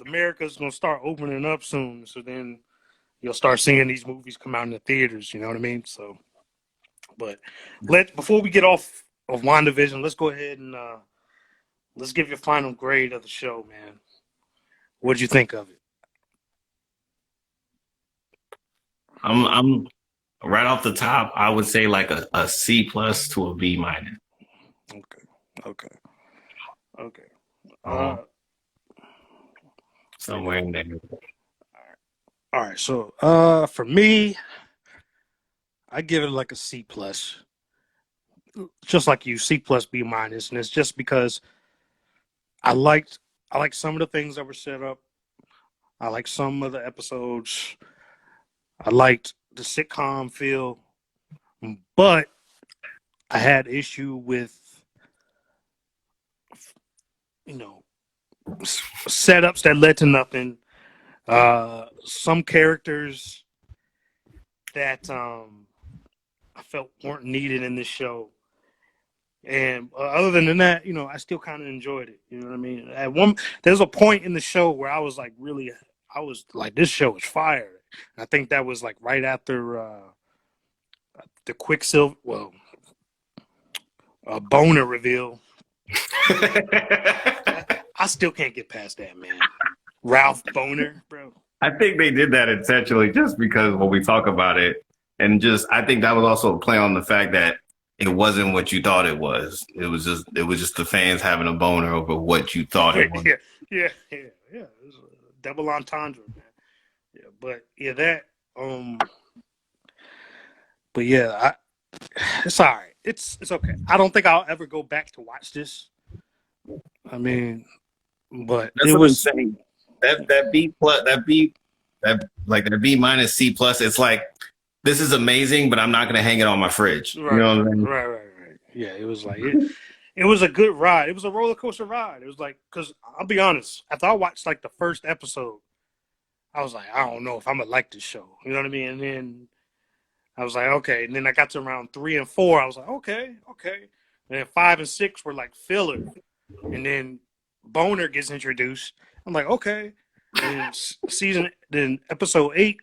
America's gonna start opening up soon. So then you'll start seeing these movies come out in the theaters. You know what I mean? So, but before we get off of WandaVision, let's go ahead and let's give your final grade of the show, man. What'd you think of it? I'm right off the top. I would say like a C plus to a B minus. Okay, okay, okay. Um, Somewhere in there. All right. So, for me, I give it like a C plus, just like you, C plus B minus, and it's just because I liked I like some of the things that were set up. I like some of the episodes. I liked the sitcom feel, but I had issue with you know setups that led to nothing. Some characters that I felt weren't needed in this show. And other than that, I still kind of enjoyed it. You know what I mean? There's a point in the show where I was like, really, I was like, this show is fire. And I think that was like right after the Quicksilver, Boner reveal. I still can't get past that, man. Ralph Boner, bro. I think they did that intentionally just because when we talk about it, and just I think that was also a play on the fact that it wasn't what you thought it was. It was just the fans having a boner over what you thought it was. yeah. It was a double entendre, man. Yeah, but yeah, but yeah, it's all right. It's okay. I don't think I'll ever go back to watch this. I mean, but That's it what was I'm saying. That B plus that B that like that B minus C plus. It's like this is amazing, but I'm not gonna hang it on my fridge. right, You know what I mean? right. Yeah, it was like it was a good ride. It was a roller coaster ride. It was like because I'll be honest, after I watched like the first episode, I was like, I don't know if I'm gonna like this show. You know what I mean? And then I was like, okay. And then I got to around 3 and 4. I was like, okay. And then 5 and 6 were like filler. And then Boner gets introduced. I'm like, okay. And then episode 8,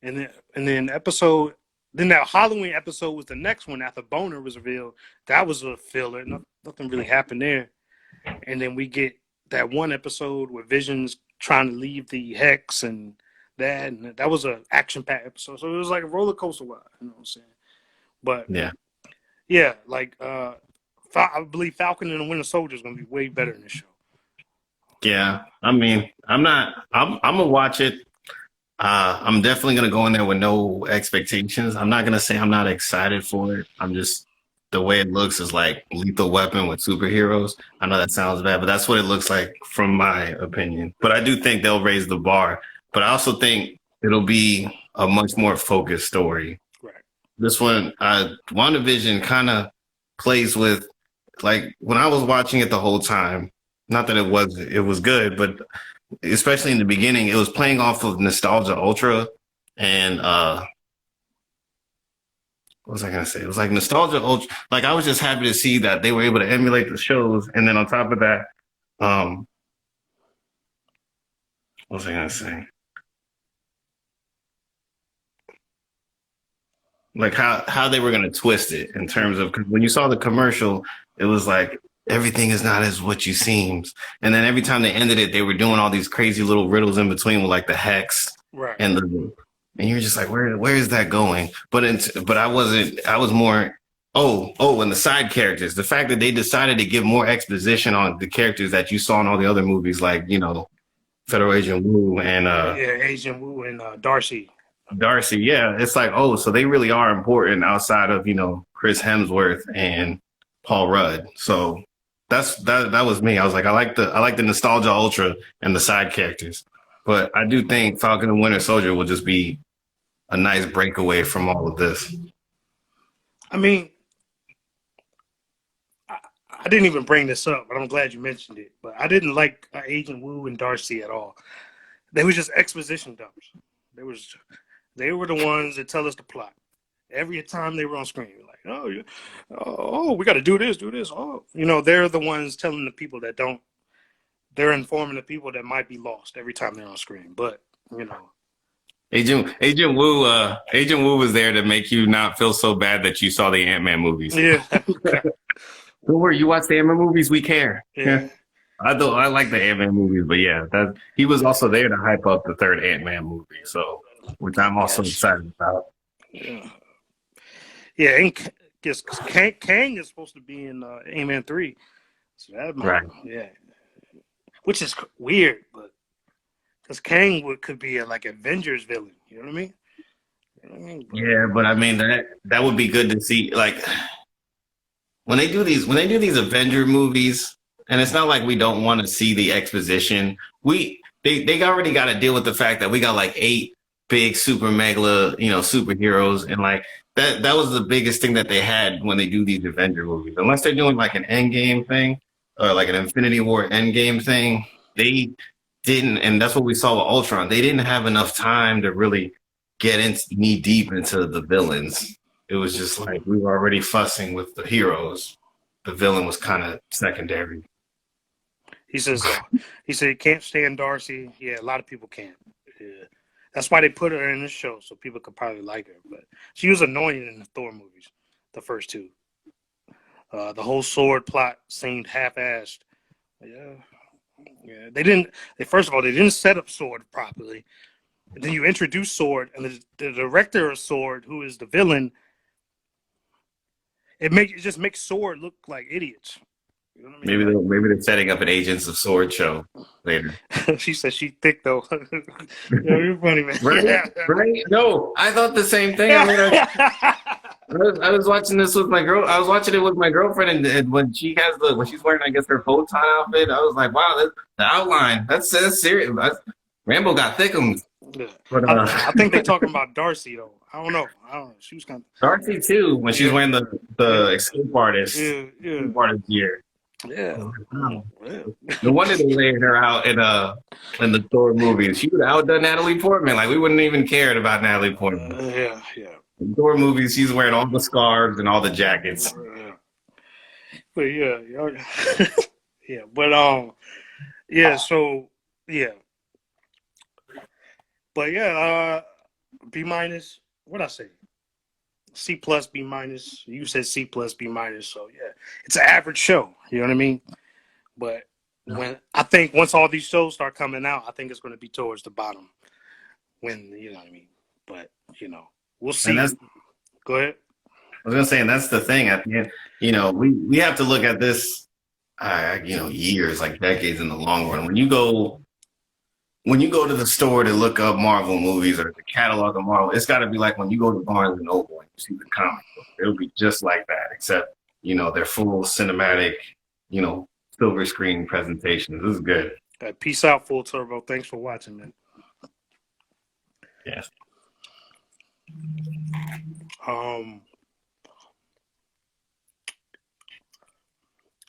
and then that Halloween episode was the next one after Boner was revealed. That was a filler. Nothing really happened there. And then we get that one episode where Vision's trying to leave the Hex and that was an action-packed episode. So it was like a roller coaster ride. You know what I'm saying? But yeah, like I believe Falcon and the Winter Soldier is going to be way better in this show. Yeah, I mean, I'm gonna watch it. I'm definitely gonna go in there with no expectations. I'm not gonna say I'm not excited for it. I'm just the way it looks is like Lethal Weapon with superheroes. I know that sounds bad, but that's what it looks like from my opinion. But I do think they'll raise the bar. But I also think it'll be a much more focused story. Right. This one, WandaVision kind of plays with, like, when I was watching it the whole time, not that it was good, but especially in the beginning, it was playing off of Nostalgia Ultra and what was I gonna say? It was like Nostalgia Ultra. Like I was just happy to see that they were able to emulate the shows, and then on top of that, what was I gonna say? Like how they were gonna twist it in terms of, because when you saw the commercial, it was like everything is not as what you seems, and then every time they ended it, they were doing all these crazy little riddles in between with like the hex and and you're just like, where is that going? But I wasn't. I was more. And the side characters. The fact that they decided to give more exposition on the characters that you saw in all the other movies, like Federal Agent Wu and Agent Wu and Darcy. Darcy, yeah, it's like, so they really are important outside of Chris Hemsworth and Paul Rudd. So that was me. I was like, I like the Nostalgia Ultra and the side characters. But I do think Falcon and Winter Soldier will just be a nice breakaway from all of this. I mean, I didn't even bring this up, but I'm glad you mentioned it. But I didn't like Agent Wu and Darcy at all. They were just exposition dumps. They were the ones that tell us the plot. Every time they were on screen, you're like, we got to do this. Oh, they're the ones telling the people that don't they're informing the people that might be lost every time they're on screen. But you know, Agent Wu was there to make you not feel so bad that you saw the Ant-Man movies. yeah, Don't worry, you watch the Ant-Man movies, we care. yeah, I like the Ant-Man movies, but yeah, that he was also there to hype up the third Ant-Man movie, so which I'm also yes, excited about. yeah, yeah. And guess Kang is supposed to be in Ant-Man 3, so that might, Right. yeah, which is weird, but because could be a like Avengers villain. You know what I mean? You know what I mean? But, Yeah, but I mean that would be good to see. Like when they do these Avenger movies, and it's not like we don't want to see the exposition. They already got to deal with the fact that we got like 8 big super mega superheroes, and like that was the biggest thing that they had when they do these Avenger movies. Unless they're doing like an Endgame thing or like an Infinity War Endgame thing, they didn't, and that's what we saw with Ultron. They didn't have enough time to really get in knee deep into the villains. It was just like we were already fussing with the heroes. The villain was kind of secondary. he says, he said he can't stand Darcy. Yeah, a lot of people can't. Yeah. That's why they put her in this show, so people could probably like her. But she was annoying in the Thor movies, the first 2. The whole sword plot seemed half-assed. Yeah, yeah. They didn't. First of all, they didn't set up Sword properly. And then you introduce Sword, and the director of Sword, who is the villain, it just makes Sword look like idiots. You know what I mean? Maybe they're setting up an Agents of Sword show later. She said she's thick though. Yo, you're funny, man. Right? No, I thought the same thing. I mean, I was watching this with my girl. I was watching it with my girlfriend, and when she's wearing, I guess, her photon outfit, I was like, wow, the outline. That's serious. Rambo got thickums. Yeah. But I think they're talking about Darcy though. I don't know. She was kind of Darcy too when she's wearing the escape artist gear. Yeah. Wow. No wonder they laid her out in the Thor movies. She would have outdone Natalie Portman. Like we wouldn't even cared about Natalie Portman. Yeah. In Thor movies, she's wearing all the scarves and all the jackets. But yeah. Yeah. But yeah. So yeah. But yeah. B minus. What I say? C plus, B minus. You said C plus, B minus. So yeah, it's an average show. You know what I mean? But I think once all these shows start coming out, I think it's going to be towards the bottom. When you know what I mean? But we'll see. Go ahead. I was gonna say, and that's the thing. At the end, we have to look at this, years, like decades in the long run. When you go to the store to look up Marvel movies or the catalog of Marvel, it's got to be like when you go to Barnes and Noble and you see the comic book. It'll be just like that, except they're full cinematic, silver screen presentations. This is good. Peace out, Full Turbo. Thanks for watching, man. Yes.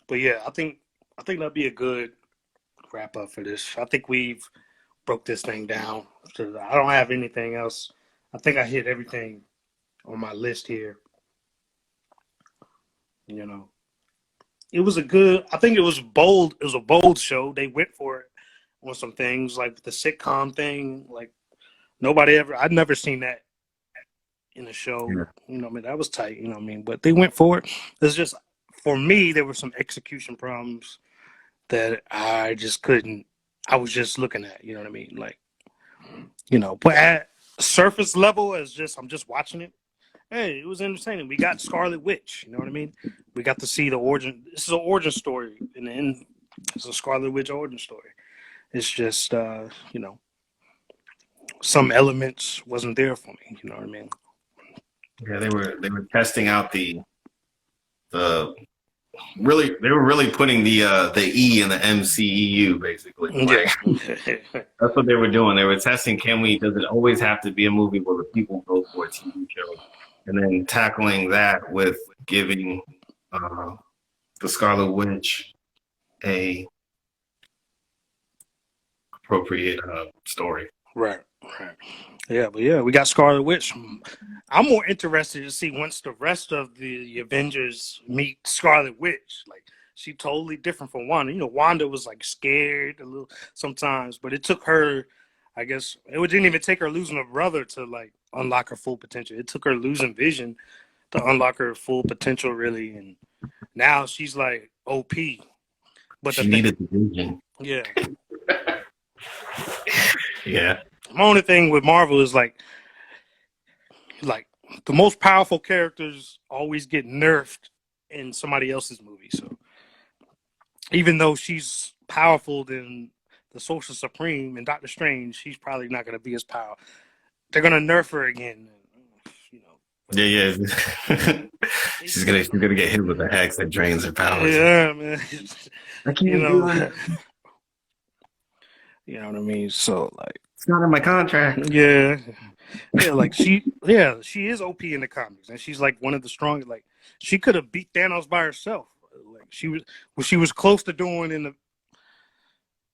But yeah, I think that'll be a good wrap up for this. I think we've broke this thing down. I don't have anything else. I think I hit everything on my list here. It was I think it was bold. It was a bold show. They went for it on some things like the sitcom thing. Like I'd never seen that in a show. Yeah. That was tight. You know what I mean? But they went for it. It's just, for me, there were some execution problems that I just couldn't. I was just looking at. You know what I mean? Like, but at surface level, I'm just watching it. Hey, it was entertaining. We got Scarlet Witch. You know what I mean? We got to see the origin. This is an origin story. In the end, it's a Scarlet Witch origin story. It's just, some elements wasn't there for me. You know what I mean? Yeah, they were testing out they were really putting the E in the MCEU basically. That's what they were doing. They were testing, does it always have to be a movie where the people go for a TV show? And then tackling that with giving the Scarlet Witch a appropriate story. Right. Yeah, but yeah, we got Scarlet Witch. I'm more interested to see once the rest of the Avengers meet Scarlet Witch. Like, she totally different from Wanda. You know, Wanda was like scared a little sometimes, but it took her, I guess, it didn't even take her losing a brother to like unlock her full potential. It took her losing Vision to unlock her full potential, really. And now she's like OP. But the She thing, needed the vision. yeah, Yeah. my only thing with Marvel is like the most powerful characters always get nerfed in somebody else's movie. So even though she's powerful than the Social Supreme and Doctor Strange, she's probably not going to be as powerful. They're going to nerf her again. You know. Yeah, yeah. she's gonna get hit with a hex that drains her powers. Yeah, man. I You can't do know, it. you know what I mean. So like, It's not in my contract. yeah, yeah, like she is OP in the comics, and she's like one of the strongest. Like she could have beat Thanos by herself. Like she was close to doing in the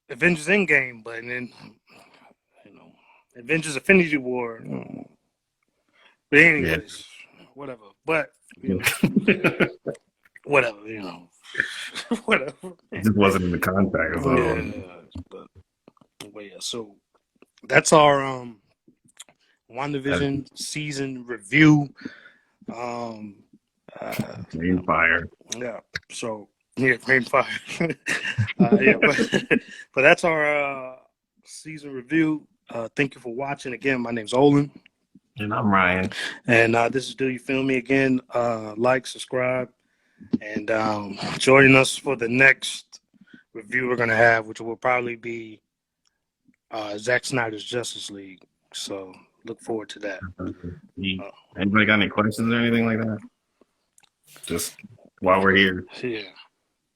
Avengers Endgame, but then you know, Avengers Infinity War. But Yeah. anyways, whatever. But you know, whatever. You know, whatever. It just wasn't in the contract. So. Yeah, but yeah. So that's our WandaVision season review. Um, Rain fire. yeah. So yeah, rain fire. Yeah, but that's our season review. Thank you for watching. Again, my name's Olin. And I'm Ryan. And this is Do You Feel Me? Again, like, subscribe, and join us for the next review we're going to have, which will probably be Zack Snyder's Justice League. So look forward to that. Anybody got any questions or anything like that? Just while we're here. Yeah.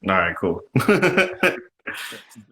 All right, cool.